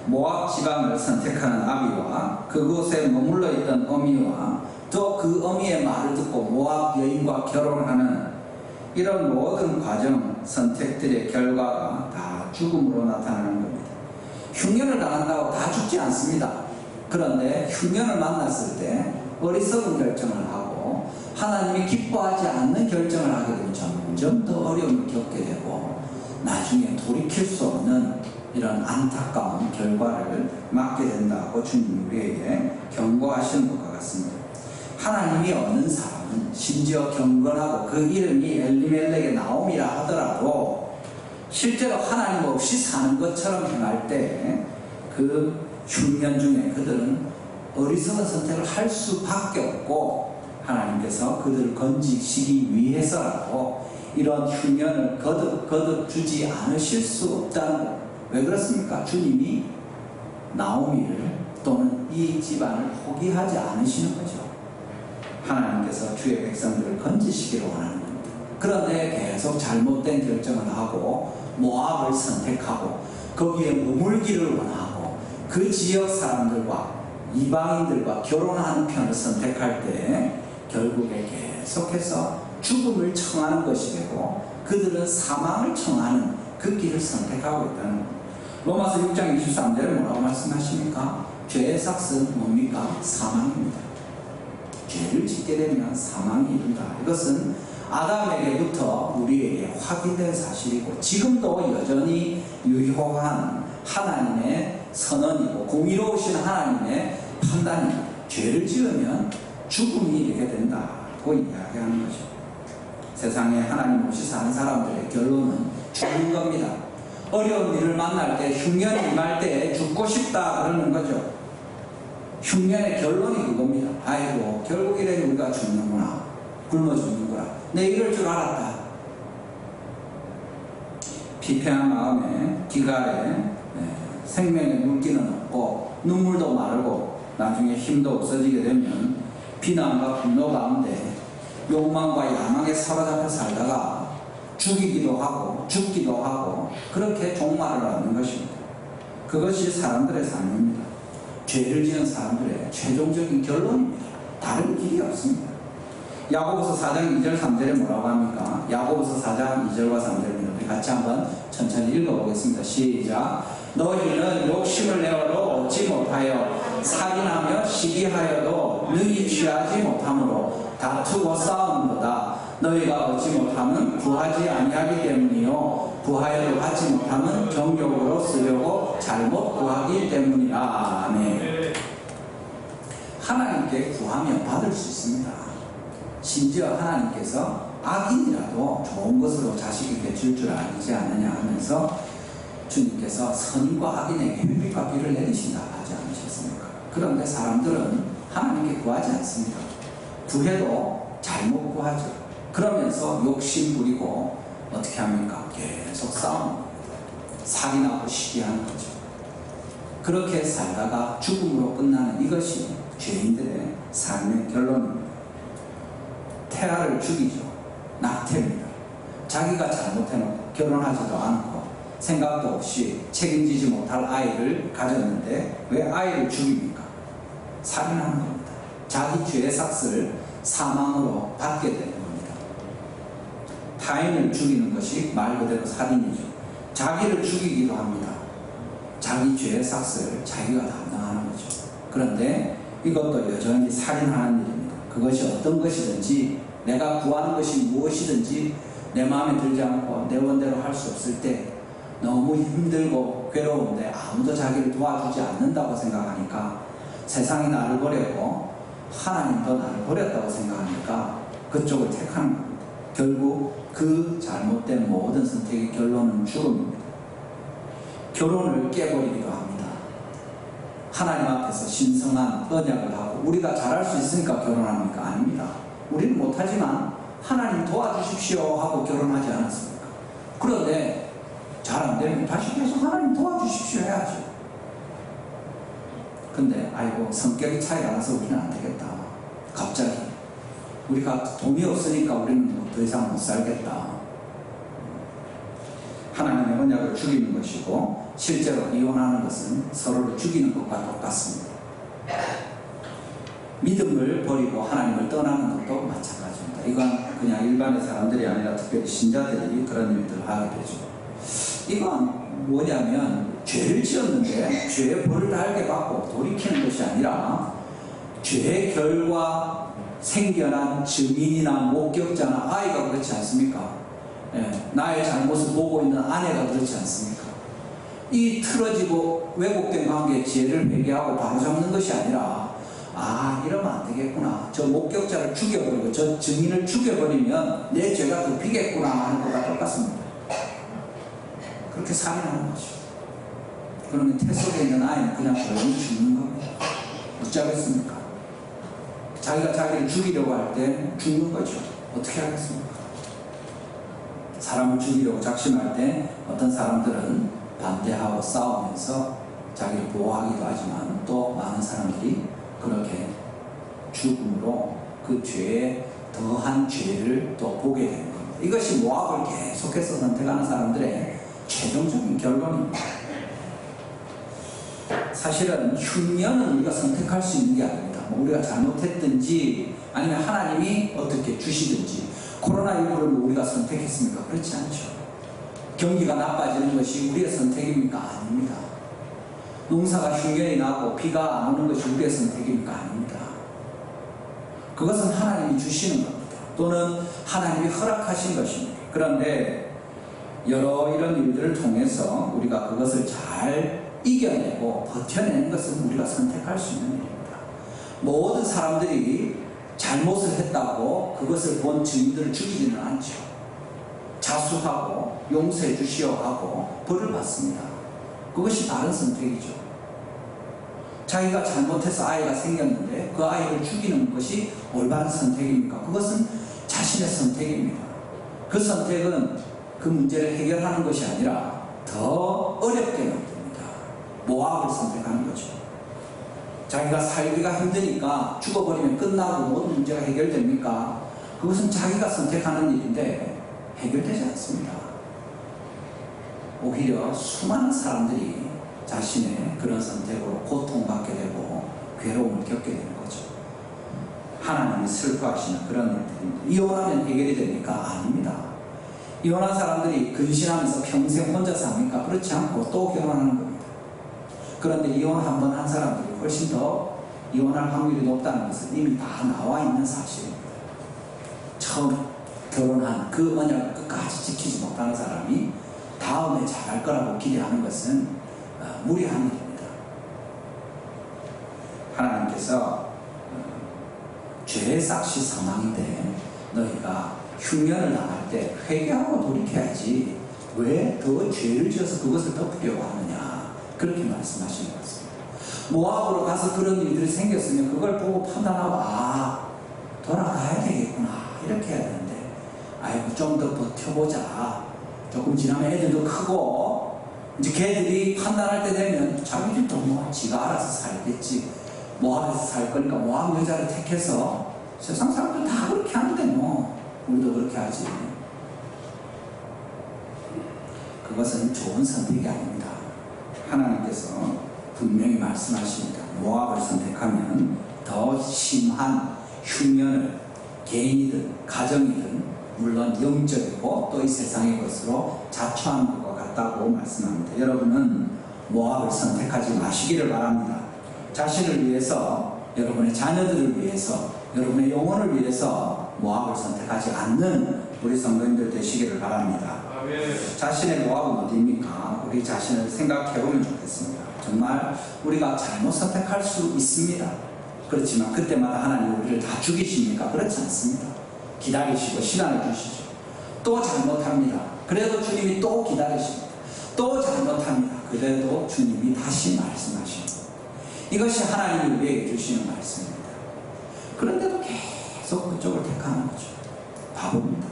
모압 지방을 선택하는 아비와 그곳에 머물러 있던 어미와 또 그 어미의 말을 듣고 모압 여인과 결혼하는 이런 모든 과정 선택들의 결과가 다 죽음으로 나타나는 겁니다. 흉년을 당한다고 다 죽지 않습니다. 그런데 흉년을 만났을 때 어리석은 결정을 하고 하나님이 기뻐하지 않는 결정을 하게 되면 점점 더 어려움을 겪게 되고 나중에 돌이킬 수 없는 이런 안타까운 결과를 맞게 된다고 주님 우리에게 경고하시는 것과 같습니다. 하나님이 없는 사람은 심지어 경건하고 그 이름이 엘리멜렉의 나옴이라 하더라도 실제로 하나님 없이 사는 것처럼 행할 때 그 흉년 중에 그들은 어리석은 선택을 할 수밖에 없고 하나님께서 그들을 건지시기 위해서라도 이런 흉년을 거듭 주지 않으실 수 없다는 것. 왜 그렇습니까? 주님이 나오미를 또는 이 집안을 포기하지 않으시는 거죠. 하나님께서 주의 백성들을 건지시기를 원하는 겁니다. 그런데 계속 잘못된 결정을 하고 모압을 선택하고 거기에 머물기를 원하고 그 지역 사람들과 이방인들과 결혼하는 편을 선택할 때 결국에 계속해서 죽음을 청하는 것이 되고 그들은 사망을 청하는 그 길을 선택하고 있다는 겁니다. 로마서 6장 23절에 뭐라고 말씀하십니까? 죄의 삭은 뭡니까? 사망입니다. 죄를 짓게 되면 사망이 이른다. 이것은 아담에게부터 우리에게 확인된 사실이고 지금도 여전히 유효한 하나님의 선언이고 공의로우신 하나님의 판단입니다. 죄를 지으면 죽음이 이르게 된다고 이야기하는 거죠. 세상에 하나님 없이 사는 사람들의 결론은 죽는 겁니다. 어려운 일을 만날 때, 흉년이 임할 때 죽고 싶다 그러는 거죠. 흉년의 결론이 그겁니다. 아이고 결국 이래 우리가 죽는구나, 굶어 죽는구나, 내 이럴 줄 알았다. 피폐한 마음에 기갈에 생명의 물기는 없고 눈물도 마르고 나중에 힘도 없어지게 되면 비난과 분노 가운데 욕망과 야망에 사로잡혀 살다가 죽이기도 하고 죽기도 하고 그렇게 종말을 얻는 것입니다. 그것이 사람들의 삶입니다. 죄를 지은 사람들의 최종적인 결론입니다. 다른 길이 없습니다. 야고보서 4장 2절 3절에 뭐라고 합니까? 야고보서 4장 2절과 3절입니다. 우리 같이 한번 천천히 읽어보겠습니다. 시작. 너희는 욕심을 내어도 얻지 못하여 살인하며 시기하여도 능히 취하지 못하므로 다투고 싸움보다 너희가 얻지 못하면 구하지 아니하기 때문이요 구하여도 받지 못하면 정욕으로 쓰려고 잘못 구하기 때문이라. 아멘. 하나님께 구하면 받을 수 있습니다. 심지어 하나님께서 악인이라도 좋은 것으로 자식에게 줄 줄 아니지 않느냐 하면서 주님께서 선인과 악인에게 율법과 비를 내리신다 하지 않으셨습니까? 그런데 사람들은 하나님께 구하지 않습니다. 구해도 잘못 구하죠. 그러면서 욕심 부리고 어떻게 합니까? 계속 싸움합니다. 살인하고 시기하는 거죠. 그렇게 살다가 죽음으로 끝나는 이것이 죄인들의 삶의 결론입니다. 태아를 죽이죠. 낙태입니다. 자기가 잘못해놓고 결혼하지도 않고 생각도 없이 책임지지 못할 아이를 가졌는데 왜 아이를 죽입니까? 살인하는 겁니다. 자기 죄의 삭을 사망으로 받게 되는 겁니다. 타인을 죽이는 것이 말 그대로 살인이죠. 자기를 죽이기도 합니다. 자기 죄의 삭을 자기가 담당하는 거죠. 그런데 이것도 여전히 살인하는 일입니다. 그것이 어떤 것이든지 내가 구하는 것이 무엇이든지 내 마음에 들지 않고 내 원대로 할 수 없을 때 너무 힘들고 괴로운데 아무도 자기를 도와주지 않는다고 생각하니까 세상이 나를 버렸고 하나님도 나를 버렸다고 생각하니까 그쪽을 택하는 겁니다. 결국 그 잘못된 모든 선택의 결론은 죽음입니다. 결혼을 깨버리기도 합니다. 하나님 앞에서 신성한 언약을 하고 우리가 잘할 수 있으니까 결혼합니까? 아닙니다. 우리는 못하지만 하나님 도와주십시오 하고 결혼하지 않았습니까? 그런데 잘 안되면 다시 계속 하나님 도와주십시오 해야죠. 근데 아이고 성격이 차이가 나서 우리는 안되겠다. 갑자기 우리가 돈이 없으니까 우리는 더 이상 못 살겠다. 하나님의 언약을 죽이는 것이고 실제로 이혼하는 것은 서로를 죽이는 것과 똑같습니다. 믿음을 버리고 하나님을 떠나는 것도 마찬가지입니다. 이건 그냥 일반의 사람들이 아니라 특별히 신자들이 그런 일들을 하게 되죠. 이건 뭐냐면 죄를 지었는데 죄의 벌을 달게 받고 돌이키는 것이 아니라 죄의 결과 생겨난 증인이나 목격자나 아이가 그렇지 않습니까? 나의 잘못을 보고 있는 아내가 그렇지 않습니까? 이 틀어지고 왜곡된 관계의 지혜를 회개하고 바로잡는 것이 아니라 이러면 안 되겠구나. 저 목격자를 죽여버리고 저 증인을 죽여버리면 내 죄가 덮이겠구나 하는 것과 똑같습니다. 그렇게 살인하는 거죠. 그러면 태 속에 있는 아이는 그냥 조용히 죽는 겁니다. 어쩌겠습니까? 자기가 자기를 죽이려고 할 때 죽는 거죠. 어떻게 하겠습니까? 사람을 죽이려고 작심할 때 어떤 사람들은 반대하고 싸우면서 자기를 보호하기도 하지만 또 많은 사람들이 그렇게 죽음으로 그 죄에 더한 죄를 또 보게 되는 겁니다. 이것이 모압을 계속해서 선택하는 사람들의 최종적인 결론입니다. 사실은 흉년은 우리가 선택할 수 있는 게 아닙니다. 우리가 잘못했든지 아니면 하나님이 어떻게 주시든지 코로나19를 우리가 선택했습니까? 그렇지 않죠. 경기가 나빠지는 것이 우리의 선택입니까? 아닙니다. 농사가 흉년이 나고 비가 안 오는 것이 우리의 선택입니까? 아닙니다. 그것은 하나님이 주시는 겁니다. 또는 하나님이 허락하신 것입니다. 그런데 여러 이런 일들을 통해서 우리가 그것을 잘 이겨내고 버텨내는 것은 우리가 선택할 수 있는 일입니다. 모든 사람들이 잘못을 했다고 그것을 본 증인들을 죽이지는 않죠. 자수하고 용서해 주시오 하고 벌을 받습니다. 그것이 바른 선택이죠. 자기가 잘못해서 아이가 생겼는데 그 아이를 죽이는 것이 올바른 선택입니까? 그것은 자신의 선택입니다. 그 선택은 그 문제를 해결하는 것이 아니라 더 어렵게 만듭니다. 모압을 선택하는 거죠. 자기가 살기가 힘드니까 죽어버리면 끝나고 모든 문제가 해결됩니까? 그것은 자기가 선택하는 일인데 해결되지 않습니다. 오히려 수많은 사람들이 자신의 그런 선택으로 고통받게 되고 괴로움을 겪게 되는 거죠. 하나님이 슬퍼하시는 그런 일들입니다. 이혼하면 해결이 됩니까? 아닙니다. 이혼한 사람들이 근신하면서 평생 혼자 삽니까? 그렇지 않고 또 결혼하는 겁니다. 그런데 이혼 한 번 한 사람들이 훨씬 더 이혼할 확률이 높다는 것은 이미 다 나와 있는 사실입니다. 처음 결혼한 그 언약을 끝까지 지키지 못하는 사람이 다음에 잘할 거라고 기대하는 것은 무리한 일입니다. 하나님께서 죄의 삭시 사망인데 너희가 흉년을 당할 때 회개하고 돌이켜야지 왜 더 죄를 지어서 그것을 덮으려고 하느냐, 그렇게 말씀하시는 것 같습니다. 모압으로 가서 그런 일들이 생겼으면 그걸 보고 판단하고 돌아가야 되겠구나 이렇게 해야 되는데 아이고 좀 더 버텨보자, 조금 지나면 애들도 크고 이제 걔들이 판단할 때 되면 자기들도 뭐 지가 알아서 살겠지, 모압에서 살 거니까 모압 여자를 택해서 세상 사람들 다 그렇게 하는데 뭐 우리도 그렇게 하지. 그것은 좋은 선택이 아닙니다. 하나님께서 분명히 말씀하십니다. 모압을 선택하면 더 심한 흉년을 개인이든 가정이든 물론 영적이고 또 이 세상의 것으로 자초하는 것과 같다고 말씀합니다. 여러분은 모압을 선택하지 마시기를 바랍니다. 자신을 위해서, 여러분의 자녀들을 위해서, 여러분의 영혼을 위해서 모압을 선택하지 않는 우리 성도님들 되시기를 바랍니다. 자신의 모압은 어디입니까? 우리 자신을 생각해 보면 좋겠습니다. 정말 우리가 잘못 선택할 수 있습니다. 그렇지만 그때마다 하나님 우리를 다 죽이십니까? 그렇지 않습니다. 기다리시고 시간을 주시죠. 또 잘못합니다. 그래도 주님이 또 기다리십니다. 또 잘못합니다. 그래도 주님이 다시 말씀하십니다. 이것이 하나님이 우리에게 주시는 말씀입니다. 그런데도 계속 그쪽을 택하는 거죠. 바보입니다.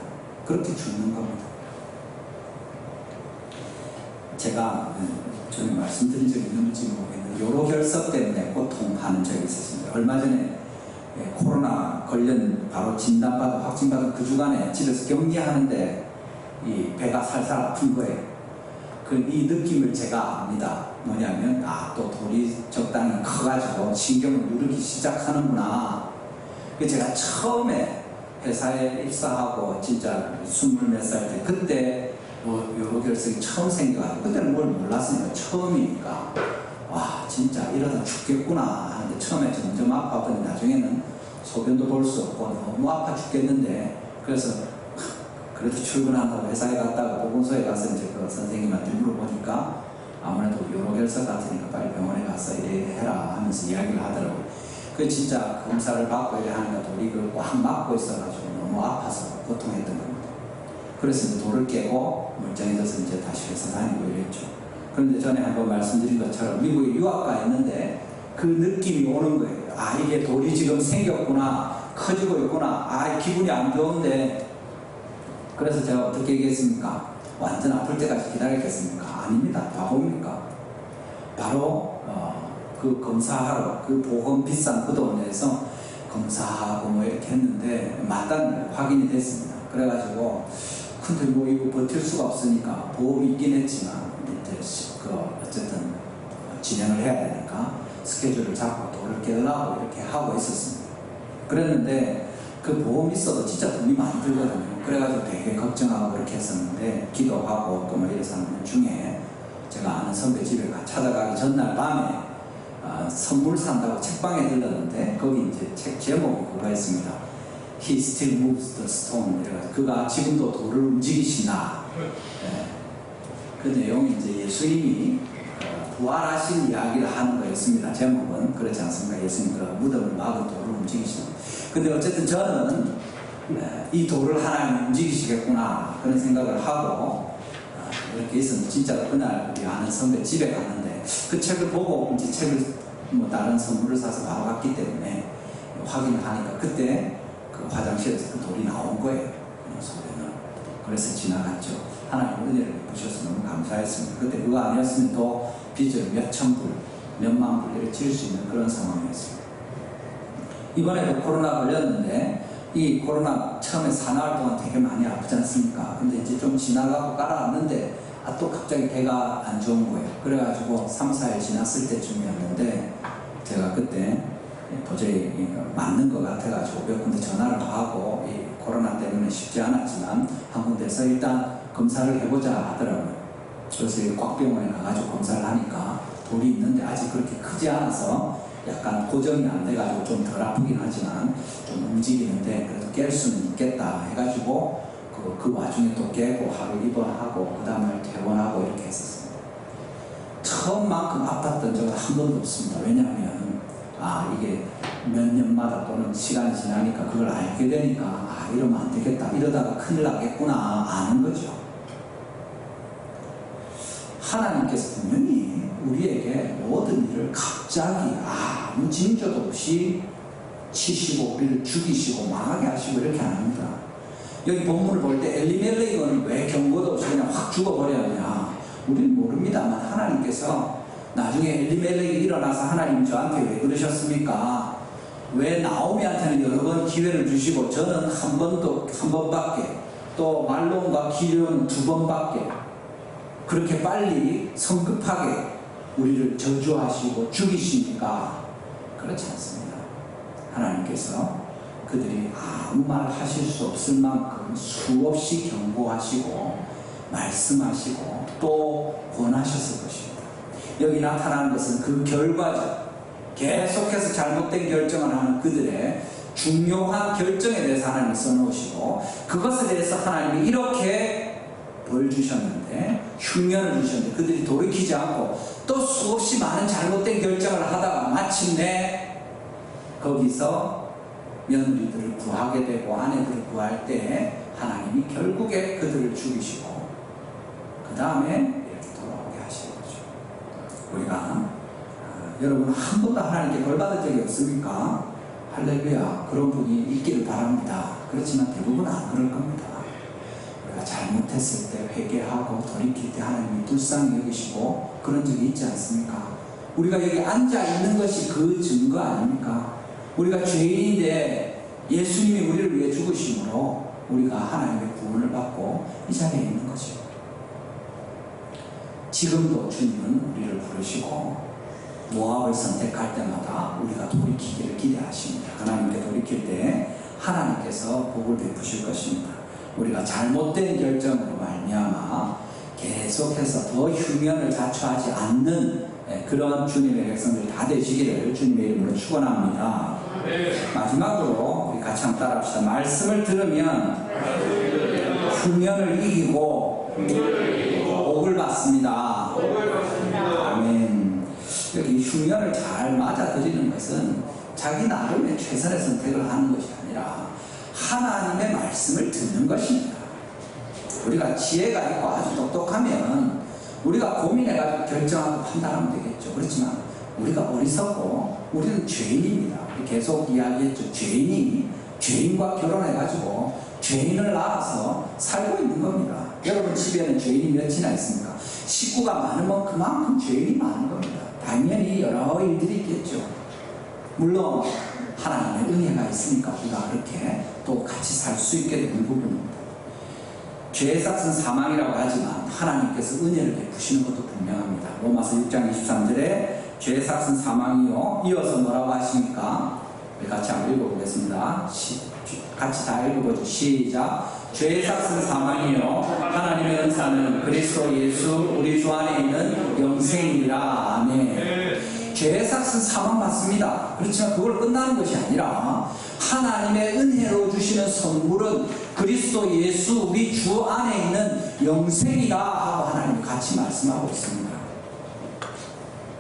그렇게 죽는 겁니다. 제가 전에 말씀드린 적이 있는지 모르겠는데 요로결석 때문에 고통하는 적이 있었습니다. 얼마 전에 코로나 걸린 바로 진단받아 확진받은 그 주간에 집에서 격리하는데 이 배가 살살 아픈 거예요. 이 느낌을 제가 압니다. 뭐냐면 또 돌이 적당히 커가지고 신경을 누르기 시작하는구나. 제가 처음에 회사에 입사하고 진짜 20몇 살 때 그때 요로결석이 처음 생겨가지고 그때는 뭘 몰랐으니까 처음이니까 와 진짜 이러다 죽겠구나 하는데 처음에 점점 아파하더니 나중에는 소변도 볼 수 없고 너무 아파 죽겠는데 그래서 그래도 출근한다고 회사에 갔다가 보건소에 가서 이제 그 선생님한테 물어보니까 아무래도 요로결석 같으니까 빨리 병원에 가서 이래 해라 하면서 이야기를 하더라고요. 그 진짜 검사를 받고 이래 하니까 돌이 꽉 막고 있어가지고 너무 아파서 고통했던 겁니다. 그래서 이제 돌을 깨고 멀쩡해져서 이제 다시 회사 다니고 이랬죠. 그런데 전에 한번 말씀드린 것처럼 미국에 유학가 있는데 그 느낌이 오는 거예요. 이게 돌이 지금 생겼구나, 커지고 있구나, 기분이 안 좋은데. 그래서 제가 어떻게 얘기했습니까? 완전 아플 때까지 기다리겠습니까? 아닙니다. 바보입니까? 바로 그 검사하러 그 보험 비싼 그 돈에서 검사하고 뭐 이렇게 했는데 마땅히 확인이 됐습니다. 그래가지고 근데 뭐 이거 버틸 수가 없으니까 보험이 있긴 했지만 이제 어쨌든 진행을 해야 되니까 스케줄을 잡고 돌을 깨우려고 이렇게 하고 있었습니다. 그랬는데 그 보험이 있어도 진짜 돈이 많이 들거든요. 그래가지고 되게 걱정하고 그렇게 했었는데 기도하고 또 뭐 이래서 하는 중에 제가 아는 선배 집에 찾아가기 전날 밤에 선물 산다고 책방에 들렀는데 거기 이제 책 제목이 그거였습니다. He still moves the stone. 그가 지금도 돌을 움직이시나. 그 내용이 이제 예수님이 부활하신 이야기를 하는 거였습니다. 제목은 그렇지 않습니까? 예수님 그 무덤을 막은 돌을 움직이시는. 근데 어쨌든 저는 이 돌을 하나님 움직이시겠구나 그런 생각을 하고 이렇게 있었는데 진짜 그날 우리 아는 선배 집에 갔는데 그 책을 보고 이제 책을 뭐 다른 선물을 사서 바로 갔기 때문에 확인을 하니까 그때 그 화장실에서 그 돌이 나온 거예요. 소리는. 그래서 지나갔죠. 하나님 은혜를 주셔서 너무 감사했습니다. 그때 그거 아니었으면 또 빚을 몇천 불, 몇만 불 이렇게 질 수 있는 그런 상황이었습니다. 이번에도 코로나 걸렸는데 이 코로나 처음에 사나흘 동안 되게 많이 아프지 않습니까? 근데 이제 좀 지나가고 가라앉는데 또 갑자기 배가 안 좋은 거예요. 그래가지고 3, 4일 지났을 때쯤이었는데 제가 그때 도저히 맞는 것 같아가지고 몇 군데 전화를 하고 이 코로나 때문에 쉽지 않았지만 한 군데서 일단 검사를 해보자 하더라고요. 그래서 곽병원에 가가지고 검사를 하니까 돌이 있는데 아직 그렇게 크지 않아서 약간 고정이 안 돼가지고 좀 덜 아프긴 하지만 좀 움직이는데 그래도 깰 수는 있겠다 해가지고 그 와중에 또 깨고 하루 입원하고 그 다음에 퇴원하고 이렇게 했었습니다. 처음만큼 아팠던 적은 한 번도 없습니다. 왜냐하면 이게 몇 년마다 또는 시간이 지나니까 그걸 알게 되니까 이러면 안 되겠다 이러다가 큰일 나겠구나 아는 거죠. 하나님께서 분명히 우리에게 모든 일을 갑자기 아무 징조도 없이 치시고 우리를 죽이시고 망하게 하시고 이렇게 안 합니다. 여기 본문을 볼 때 엘리멜렉은 왜 경고도 없이 그냥 확 죽어버렸냐 우리는 모릅니다만 하나님께서 나중에 엘리멜렉이 일어나서 하나님 저한테 왜 그러셨습니까? 왜 나오미한테는 여러 번 기회를 주시고 저는 한 번밖에 또 말론과 기련은 2번밖에 그렇게 빨리 성급하게 우리를 저주하시고 죽이시니까 그렇지 않습니다. 하나님께서 그들이 아무 말 하실 수 없을 만큼 수없이 경고하시고 말씀하시고 또 권하셨을 것입니다. 여기 나타나는 것은 그 결과죠. 계속해서 잘못된 결정을 하는 그들의 중요한 결정에 대해서 하나님이 써놓으시고 그것에 대해서 하나님이 이렇게 벌 주셨는데 흉년을 주셨는데 그들이 돌이키지 않고 또 수없이 많은 잘못된 결정을 하다가 마침내 거기서 며느리들을 구하게 되고 아내들을 구할 때 하나님이 결국에 그들을 죽이시고 그 다음에 이렇게 돌아오게 하시는 거죠. 우리가 여러분 한 번도 하나님께 벌 받은 적이 없습니까? 할렐루야. 그런 분이 있기를 바랍니다. 그렇지만 대부분 안 그럴 겁니다. 우리가 잘못했을 때 회개하고 돌이킬 때 하나님이 불쌍히 여기시고 그런 적이 있지 않습니까? 우리가 여기 앉아 있는 것이 그 증거 아닙니까? 우리가 죄인인데 예수님이 우리를 위해 죽으심으로 우리가 하나님의 구원을 받고 이 자리에 있는 것이죠. 지금도 주님은 우리를 부르시고 모압을 선택할 때마다 우리가 돌이키기를 기대하십니다. 하나님께 돌이킬 때 하나님께서 복을 베푸실 것입니다. 우리가 잘못된 결정으로 말미암아 계속해서 더 흉년을 자초하지 않는 그런 주님의 백성들이 다 되시기를 주님의 이름으로 축원합니다. 마지막으로 우리 같이 한번 따라합시다. 말씀을 들으면 흉년을 이기고 복을 받습니다. 아멘. 여기 흉년을 잘 맞아들이는 것은 자기 나름의 최선의 선택을 하는 것이 아니라 하나님의 말씀을 듣는 것입니다. 우리가 지혜가 있고 아주 똑똑하면 우리가 고민해가지고 결정하고 판단하면 되겠죠. 그렇지만 우리가 어리석고 우리는 죄인입니다. 계속 이야기했죠. 죄인이 죄인과 결혼해가지고 죄인을 낳아서 살고 있는 겁니다. 여러분 집에는 죄인이 몇이나 있습니까? 식구가 많으면 그만큼 죄인이 많은 겁니다. 당연히 여러 일들이 있겠죠. 물론 하나님의 은혜가 있으니까 우리가 그렇게 또 같이 살 수 있게 되는 부분입니다. 죄의 삭은 사망이라고 하지만 하나님께서 은혜를 베푸시는 것도 분명합니다. 로마서 6장 23절에 죄의 삭은 사망이요. 이어서 뭐라고 하십니까? 우리 같이 한번 읽어보겠습니다. 같이 다 읽어보죠. 시작. 죄의 삭은 사망이요 하나님의 은사는 그리스도 예수 우리 주 안에 있는 영생이라. 아멘. 죄의 삭은 사망 맞습니다. 그렇지만 그걸 끝나는 것이 아니라 하나님의 은혜로 주시는 선물은 그리스도 예수 우리 주 안에 있는 영생이다 하고 하나님 같이 말씀하고 있습니다.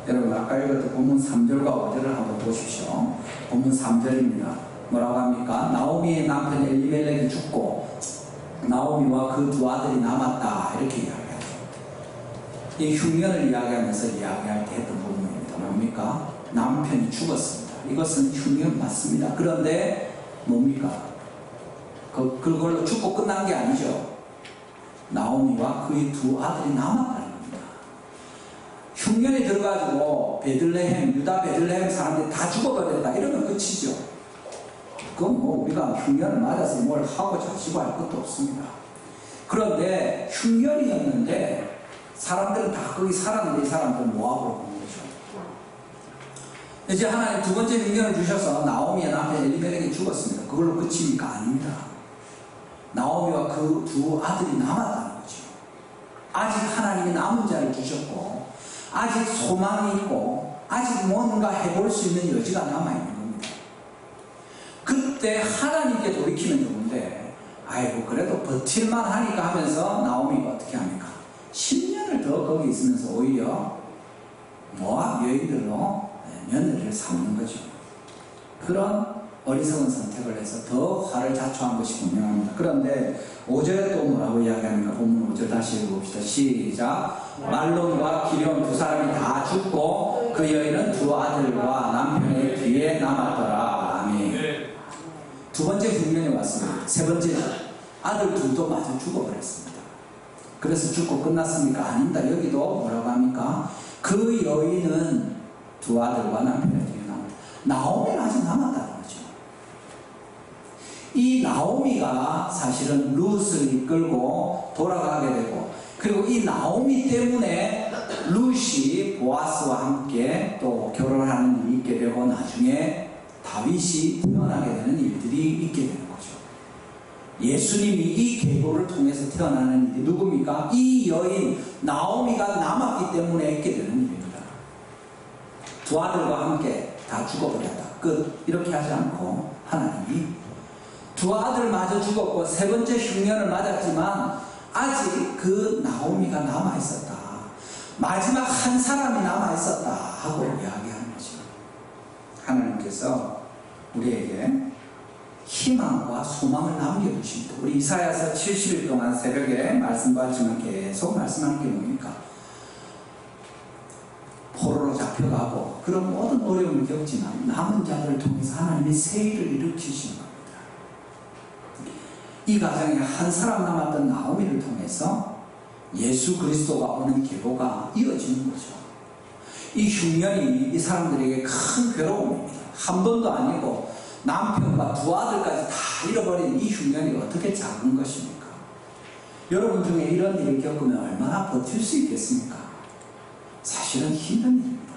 여러분 아까 읽었던 본문 3절과 5절을 한번 보십시오. 본문 3절입니다. 뭐라고 합니까? 나오미의 남편 엘리멜렉이 죽고 나오미와 그 두 아들이 남았다 이렇게 이야기하죠. 이 흉년을 이야기하면서 이야기할 때 했던 부분입니다. 뭡니까? 남편이 죽었습니다. 이것은 흉년 맞습니다. 그런데 뭡니까? 그걸로 죽고 끝난 게 아니죠. 나오미와 그의 두 아들이 남았다는 겁니다. 흉년이 들어가지고 베들레헴, 유다 베들레헴 사람들이 다 죽어버렸다 이러면 끝이죠. 그건 뭐 우리가 흉년을 맞아서 뭘 하고 자시고 할 것도 없습니다. 그런데 흉년이었는데 사람들은 다 거기 살았는데 이 사람들은 모압으로 온 거죠. 이제 하나님 두 번째 흉년을 주셔서 나오미의 남편 엘리멜렉이 죽었습니다. 그걸로 끝입니까? 아닙니다. 나오미와 그 두 아들이 남았다는 거죠. 아직 하나님이 남은 자를 주셨고 아직 소망이 있고 아직 뭔가 해볼 수 있는 여지가 남아있는 겁니다. 그때 하나님께 돌이키면 좋은데 아이고 그래도 버틸만 하니까 하면서 나오미가 어떻게 합니까? 10년을 더 거기 있으면서 오히려 모압 여인들로 며느리를 삼는 거죠. 그런 어리석은 선택을 해서 더 화를 자초한 것이 분명합니다. 그런데 5절에 또 뭐라고 이야기합니까? 본문 5절 다시 읽어봅시다. 시작. 말론과 기럨 두 사람이 다 죽고 그 여인은 두 아들과 남편의 뒤에 남았더라. 아멘. 두 번째 흉년이 왔습니다. 세 번째 아들 둘도 마저 죽어버렸습니다. 그래서 죽고 끝났습니까? 아닙니다. 여기도 뭐라고 합니까? 그 여인은 두 아들과 남편의 뒤에 남았다. 나오미는 아직 남았다는 거죠. 이 나오미가 사실은 룻을 이끌고 돌아가게 되고 그리고 이 나오미 때문에 룻이 보아스와 함께 또 결혼하는 일이 있게 되고 나중에 다윗이 태어나게 되는 일들이 있게 되는 거죠. 예수님이 이 계보를 통해서 태어나는 일이 누굽니까? 이 여인 나오미가 남았기 때문에 있게 되는 일입니다. 두 아들과 함께 다 죽어버렸다. 끝. 이렇게 하지 않고 하나님이 두 아들마저 죽었고 세 번째 흉년을 맞았지만 아직 그 나오미가 남아있었다. 마지막 한 사람이 남아있었다 하고 이야기하는 거죠. 하나님께서 우리에게 희망과 소망을 남겨주십니다. 우리 이사야서 70일 동안 새벽에 말씀 받지만 계속 말씀하는 게 뭡니까? 포로로 잡혀가고 그런 모든 어려움을 겪지만 남은 자들을 통해서 하나님이 새 일을 일으키시는 겁니다. 이 가정에 한 사람 남았던 나오미를 통해서 예수 그리스도가 오는 계보가 이어지는 거죠. 이 흉년이 이 사람들에게 큰 괴로움입니다. 한 번도 아니고 남편과 두 아들까지 다 잃어버린 이 흉년이 어떻게 작은 것입니까? 여러분 중에 이런 일을 겪으면 얼마나 버틸 수 있겠습니까? 사실은 힘든 일입니다.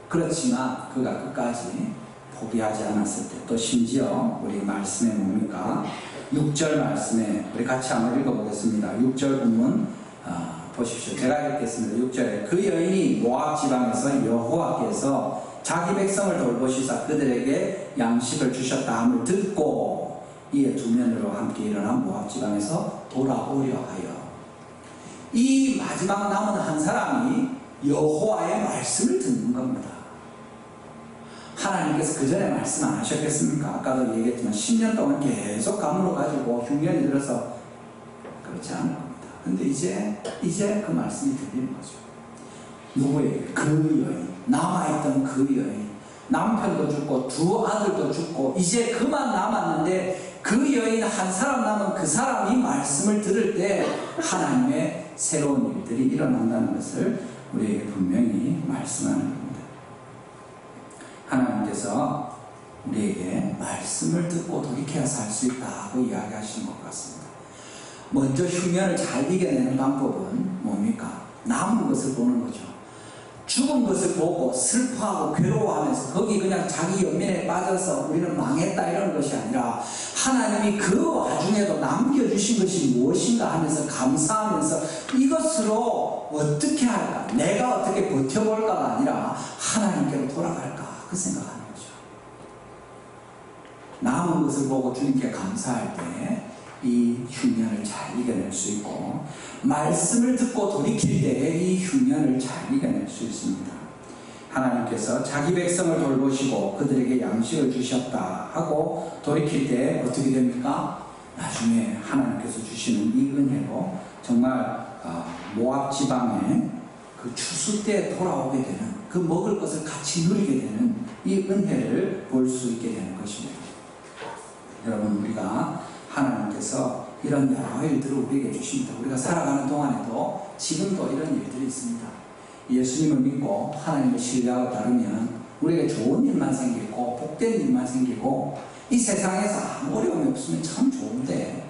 그렇지만 그가 끝까지 포기하지 않았을 때 또 심지어 우리 말씀에 뭡니까? 6절 말씀에 우리 같이 한번 읽어보겠습니다. 6절 본문 보십시오. 제가 읽겠습니다. 6절에 그 여인이 모압 지방에서 여호와께서 자기 백성을 돌보시사 그들에게 양식을 주셨다 함을 듣고 이에 두 면으로 함께 일어난 모압 지방에서 돌아오려 하여 이 마지막 남은 한 사람이 여호와의 말씀을 듣는 겁니다. 하나님께서 그 전에 말씀 안 하셨겠습니까? 아까도 얘기했지만 10년 동안 계속 가물어 가지고 흉년이 들어서 그렇지 않은 겁니다. 근데 이제 그 말씀이 들리는 거죠. 누구에게? 그 여인, 남아있던 그 여인, 남편도 죽고 두 아들도 죽고 이제 그만 남았는데 그 여인 한 사람 남은 그 사람이 말씀을 들을 때 하나님의 새로운 일들이 일어난다는 것을 우리에게 분명히 말씀하는 겁니다. 하나님께서 우리에게 말씀을 듣고 돌이켜서 할 수 있다고 이야기하시는 것 같습니다. 먼저 흉년을 잘 이겨내는 방법은 뭡니까? 남은 것을 보는 거죠. 죽은 것을 보고 슬퍼하고 괴로워하면서 거기 그냥 자기 연민에 빠져서 우리는 망했다 이런 것이 아니라 하나님이 그 와중에도 남겨주신 것이 무엇인가 하면서 감사하면서 이것으로 어떻게 할까, 내가 어떻게 버텨볼까가 아니라 하나님께로 돌아갈까 그 생각하는 거죠. 남은 것을 보고 주님께 감사할 때 이 흉년을 잘 이겨낼 수 있고, 말씀을 듣고 돌이킬 때에 이 흉년을 잘 이겨낼 수 있습니다. 하나님께서 자기 백성을 돌보시고 그들에게 양식을 주셨다 하고 돌이킬 때 어떻게 됩니까? 나중에 하나님께서 주시는 이 은혜로 정말 모압 지방의 그 추수 때 돌아오게 되는, 그 먹을 것을 같이 누리게 되는 이 은혜를 볼 수 있게 되는 것입니다. 여러분, 우리가 하나님께서 이런 여러 일들을 우리에게 주십니다. 우리가 살아가는 동안에도 지금도 이런 일들이 있습니다. 예수님을 믿고 하나님을 신뢰하고 따르면 우리에게 좋은 일만 생기고 복된 일만 생기고 이 세상에서 아무 어려움이 없으면 참 좋은데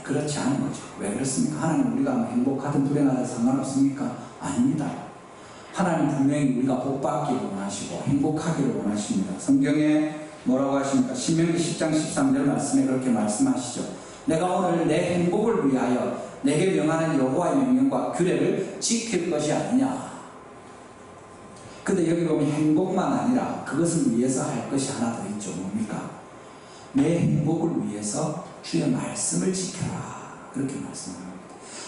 그렇지 않은 거죠. 왜 그렇습니까? 하나님 우리가 행복하든 불행하든 상관없습니까? 아닙니다. 하나님 분명히 우리가 복받기를 원하시고 행복하기를 원하십니다. 성경에 뭐라고 하십니까? 신명기 10장 13절 말씀에 그렇게 말씀하시죠. 내가 오늘 내 행복을 위하여 내게 명하는 여호와의 명령과 규례를 지킬 것이 아니냐. 근데 여기 보면 행복만 아니라 그것을 위해서 할 것이 하나 더 있죠. 뭡니까? 내 행복을 위해서 주의 말씀을 지켜라. 그렇게 말씀합니다.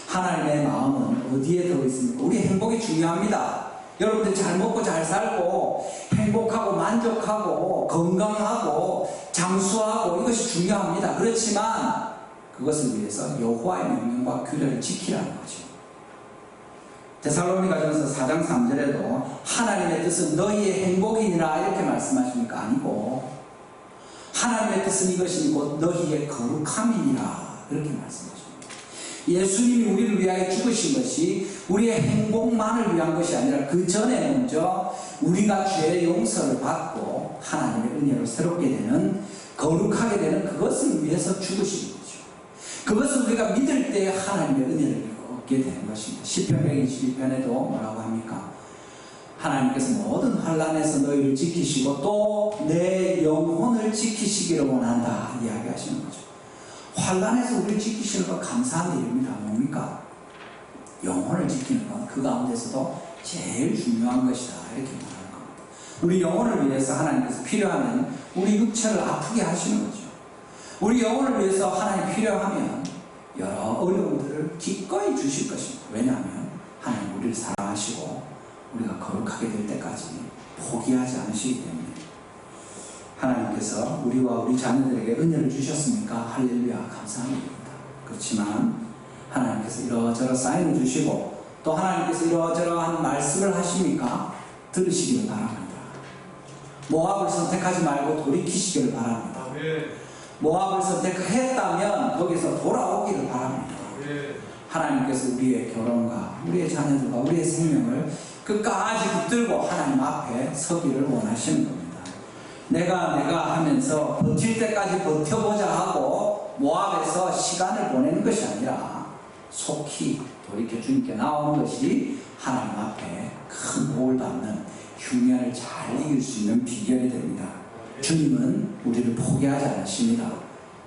하나님의 마음은 어디에 들어있습니까? 우리 행복이 중요합니다. 여러분들 잘 먹고 잘 살고 행복하고 만족하고 건강하고 장수하고 이것이 중요합니다. 그렇지만 그것을 위해서 여호와의 명령과 규례를 지키라는 거죠. 데살로니가전서 4장 3절에도 하나님의 뜻은 너희의 행복이니라 이렇게 말씀하십니까? 아니고 하나님의 뜻은 이것이 곧 너희의 거룩함이니라 이렇게 말씀하십니다. 예수님이 우리를 위하여 죽으신 것이 우리의 행복만을 위한 것이 아니라 그 전에 먼저 우리가 죄의 용서를 받고 하나님의 은혜로 새롭게 되는, 거룩하게 되는 그것을 위해서 죽으신 거죠. 그것을 우리가 믿을 때 하나님의 은혜를 얻게 되는 것입니다. 시편 122편에도 뭐라고 합니까? 하나님께서 모든 환난에서 너희를 지키시고 또 내 영혼을 지키시기를 원한다 이야기하시는 거죠. 환난에서 우리를 지키시는 건 감사한 일입니다. 뭡니까? 영혼을 지키는 건 그 가운데서도 제일 중요한 것이다 이렇게 말하는 겁니다. 우리 영혼을 위해서 하나님께서 필요하면 우리 육체를 아프게 하시는 거죠. 우리 영혼을 위해서 하나님 필요하면 여러 어려움들을 기꺼이 주실 것입니다. 왜냐하면 하나님 우리를 사랑하시고 우리가 거룩하게 될 때까지 포기하지 않으시기 때문에. 하나님께서 우리와 우리 자녀들에게 은혜를 주셨으니까 할렐루야 감사한 일입니다. 그렇지만 하나님께서 이러저러 사인을 주시고 또 하나님께서 이러저러한 말씀을 하시니까 들으시기를 바랍니다. 모압을 선택하지 말고 돌이키시기를 바랍니다. 모압을 선택했다면 거기서 돌아오기를 바랍니다. 하나님께서 우리의 결혼과 우리의 자녀들과 우리의 생명을 끝까지 붙들고 하나님 앞에 서기를 원하시는 겁니다. 내가 하면서 버틸 때까지 버텨보자 하고 모압에서 시간을 보내는 것이 아니라 속히 돌이켜 주님께 나오는 것이 하나님 앞에 큰 복을 받는 흉년을 잘 이길 수 있는 비결이 됩니다. 주님은 우리를 포기하지 않으십니다.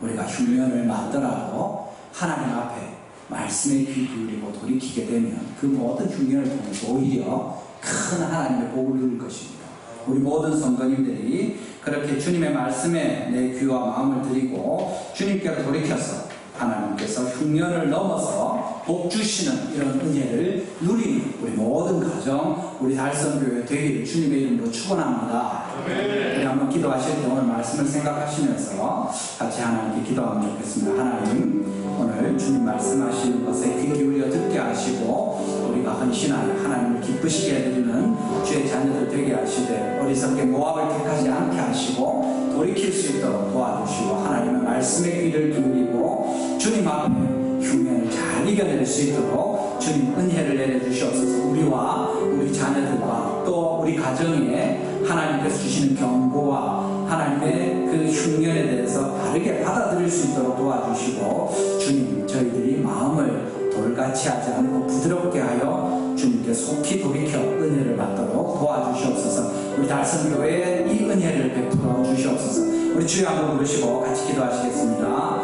우리가 흉년을 맞더라도 하나님 앞에 말씀에 귀 기울이고 돌이키게 되면 그 모든 흉년을 통해서 오히려 큰 하나님의 복을 누릴 것입니다. 우리 모든 성도님들이 그렇게 주님의 말씀에 내 귀와 마음을 드리고 주님께로 돌이켜서 하나님께서 흉년을 넘어서 복 주시는 이런 은혜를 누리는 우리 모든 가정, 우리 달성교회 되기를 주님의 이름으로 축원합니다. 우리 한번 기도하실 때 오늘 말씀을 생각하시면서 같이 하나님께 기도하면 좋겠습니다. 하나님, 오늘 주님 말씀하시는 것에 귀 기울여 듣게 하시고 우리가 헌신하여 하나님을 기쁘시게 해드리는 주의 자녀들 되게 하시되 어리석게 모압을 택하지 않게 하시고 돌이킬 수 있도록 도와주시고 하나님의 말씀에 귀를 기울이고 주님 앞에 흉년을 잘 이겨낼 수 있도록 주님 은혜를 내려주시옵소서. 우리와 우리 자녀들과 또 우리 가정에 하나님께서 주시는 경고와 하나님의 그 흉년에 대해서 바르게 받아들일 수 있도록 도와주시고 주님 저희들이 마음을 돌같이 하지 않고 부드럽게 하여 주님께 이제 속히 돌이켜 은혜를 받도록 도와주시옵소서. 우리 달성교회에 이 은혜를 베풀어 주시옵소서. 우리 주여 한번 부르시고 같이 기도하시겠습니다.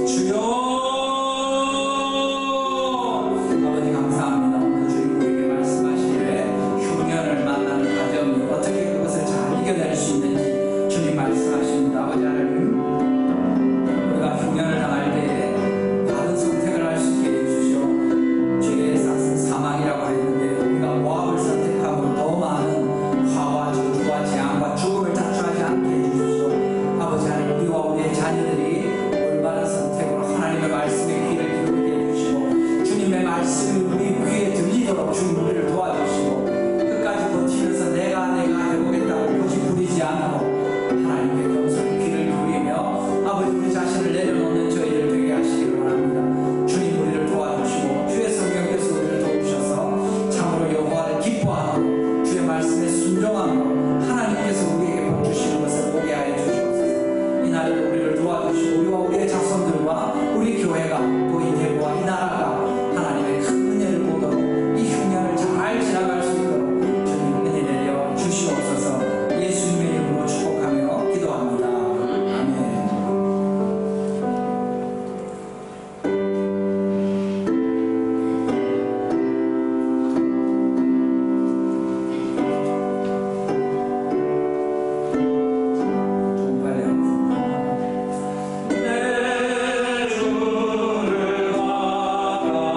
주여, 아버지 감사합니다. 오늘 주님 우리에게 말씀하시기에 흉년을 만나는 과정이 어떻게 그것을 잘 이겨낼 수 있는지 주님 말씀하십니다. 아버지 하나님, 우리가 흉년을 당할 때에 다른 선택을 할 수 있게 해주시오. 죄의 삭은 사망이라고 했는데 우리가 모압을 선택하고 더 많은 화와 저주와 재앙과 죽음을 자초하지 않게 해주시오. 아버지 하나님, 우리와 우리의 자녀들이 올바른 선택으로 하나님의 말씀에 귀를 기울이게 해주시고 주님의 말씀이 우리 귀에 들리도록 주님 우리를 도와주시고 끝까지 버티면서 내가 해보겠다고 고집부리지 않고 하나님께 겸손히 귀를 기울이며 아버지 우리 자신을 내려놓는 저희들 되게 하시기를 원합니다. 주님 우리를 도와주시고 주의 성령께서 우리를 도우셔서 참으로 여호와를 기뻐하고 주의 말씀에 순종함으로 하나님께서 우리에게 복 주시는 것을 보게 하여 주시옵소서. 이 날에도 우리를 도와주시고 우리와 우리의 자손들과 우리 교회가 또 이 대구와 이 나라가 하나님의 큰 은혜를 보도록 이 흉년을 잘 지나갈 수 있도록 주님 은혜 내려 주시옵소서. 예수님의 이름으로 축복하며 기도합니다. 아멘. 좀 빨리 하겠습니다. 내 주를 가까이 하게하는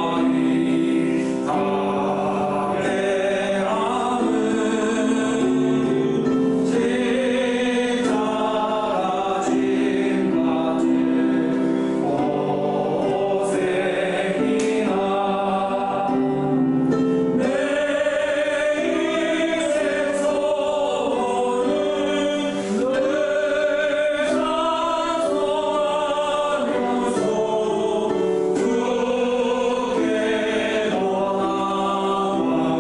십자가 짐 같은 고생이나 내 인생소는 늘 찬송하면서 주께로 나아가기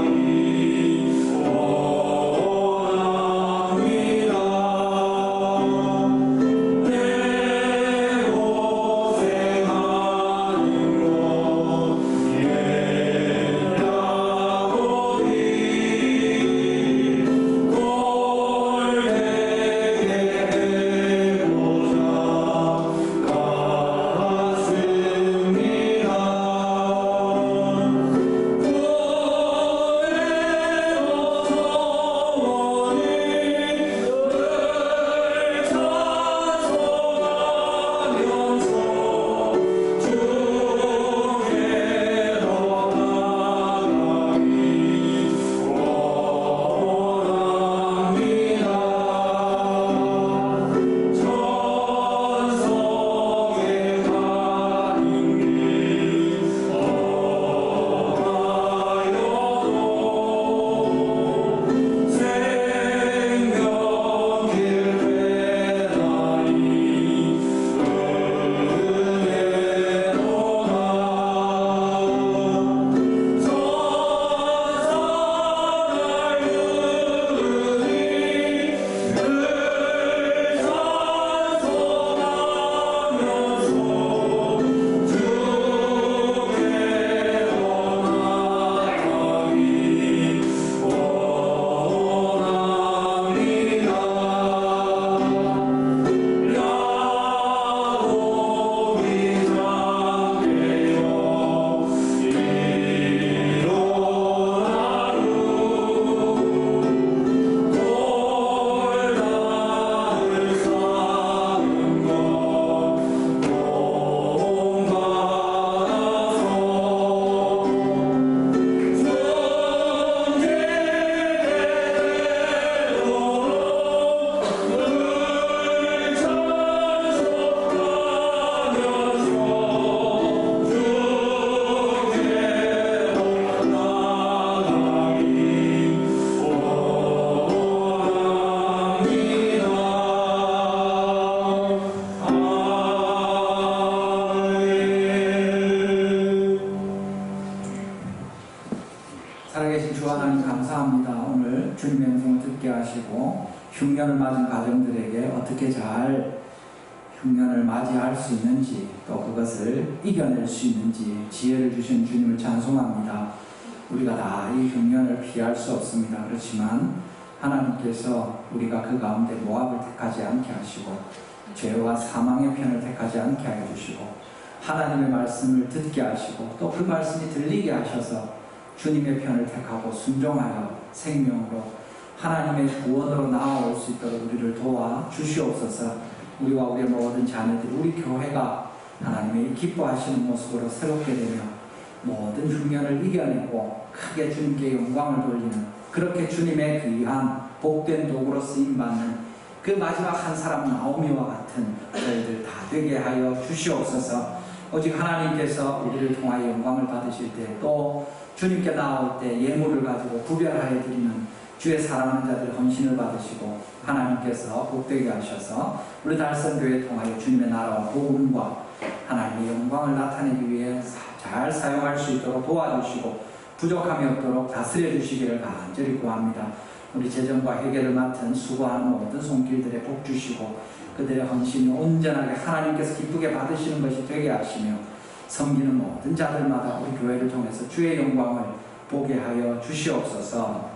원합니다. 내 살아계신 주 하나님 감사합니다. 오늘 주님의 음성을 듣게 하시고 흉년을 맞은 가정들에게 어떻게 잘 흉년을 맞이할 수 있는지 또 그것을 이겨낼 수 있는지 지혜를 주신 주님을 찬송합니다. 우리가 다 이 흉년을 피할 수 없습니다. 그렇지만 하나님께서 우리가 그 가운데 모압을 택하지 않게 하시고 죄와 사망의 편을 택하지 않게 하여 주시고 하나님의 말씀을 듣게 하시고 또 그 말씀이 들리게 하셔서 주님의 편을 택하고 순종하여 생명으로 하나님의 구원으로 나아올 수 있도록 우리를 도와 주시옵소서. 우리와 우리의 모든 자녀들, 우리 교회가 하나님의 기뻐하시는 모습으로 새롭게 되며 모든 흉년을 이겨내고 크게 주님께 영광을 돌리는, 그렇게 주님의 귀한 복된 도구로 쓰임받는 그 마지막 한 사람 나오미와 같은 저희들 다 되게 하여 주시옵소서. 오직 하나님께서 우리를 통하여 영광을 받으실 때, 또 주님께 나올 때 예물을 가지고 구별하여 드리는 주의 사랑하는 자들 헌신을 받으시고 하나님께서 복되게 하셔서 우리 달성교회 통하여 주님의 나라와 복음과 하나님의 영광을 나타내기 위해 잘 사용할 수 있도록 도와주시고 부족함이 없도록 다스려 주시기를 간절히 구합니다. 우리 재정과 회계를 맡은 수고하는 모든 손길들에 복 주시고 그들의 헌신이 온전하게 하나님께서 기쁘게 받으시는 것이 되게 하시며 섬기는 모든 자들마다 우리 교회를 통해서 주의 영광을 보게 하여 주시옵소서.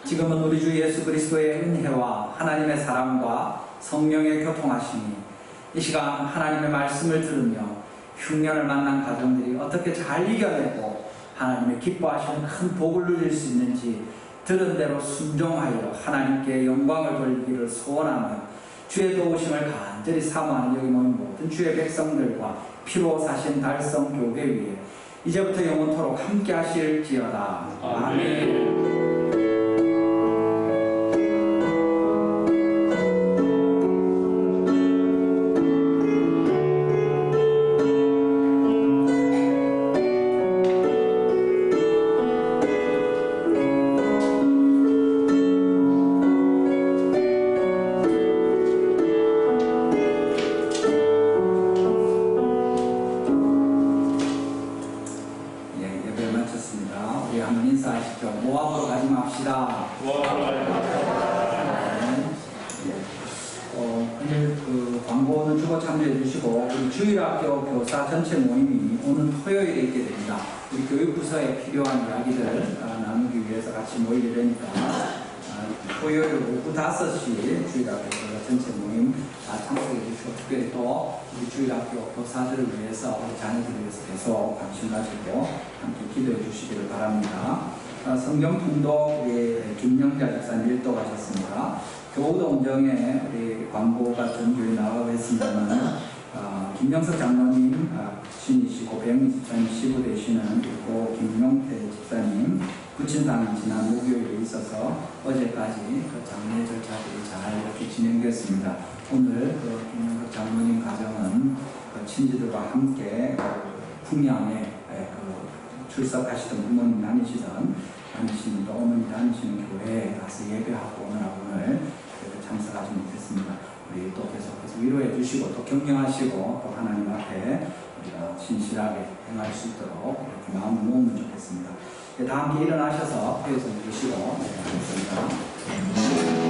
지금은 우리 주 예수 그리스도의 은혜와 하나님의 사랑과 성령의 교통하심이 이 시간 하나님의 말씀을 들으며 흉년을 만난 가정들이 어떻게 잘 이겨내고 하나님의 기뻐하시는 큰 복을 누릴 수 있는지 들은 대로 순종하여 하나님께 영광을 돌리기를 소원하며 주의 도우심을 간절히 사모하는 여기 모인 모든 주의 백성들과 피로 사신 달성 교회 위에 이제부터 영원토록 함께 하실지어다. 아멘. 주일학교 교사 전체 모임이 오는 토요일에 있게 됩니다. 우리 교육부서에 필요한 이야기들을 나누기 위해서 같이 모이게 되니까 토요일 오후 5시에 주일학교 교사 전체 모임 참석해 주시고 특별히 또 우리 주일학교 교사들을 위해서 우리 자녀들을 위해서 계속 관심 가지고 함께 기도해 주시기를 바랍니다. 성경 통독 우리 김영자 집사님 일도가셨습니다. 교우도 운정에 우리 광고가 전교에 나가고 했습니다만 김명석 장로님 신이시고 배영미 집사님 시부 되시는 그리고 김용태 집사님 부친상이 지난 목요일에 있어서 어제까지 그 장례 절차들이 잘 이렇게 진행됐습니다. 오늘 그 김명석 장로님 가정은 그 친지들과 함께 풍양에 출석하시던 부모님 다니시는 또 어머니 다니시는 교회에 가서 예배하고 오늘 참석하지 못했습니다. 우리 또 계속해서 위로해 주시고 또 격려하시고 또 하나님 앞에 우리가 진실하게 행할 수 있도록 이렇게 마음을 모으면 좋겠습니다. 다 함께 일어나셔서 회의서 주시고 하겠습니다.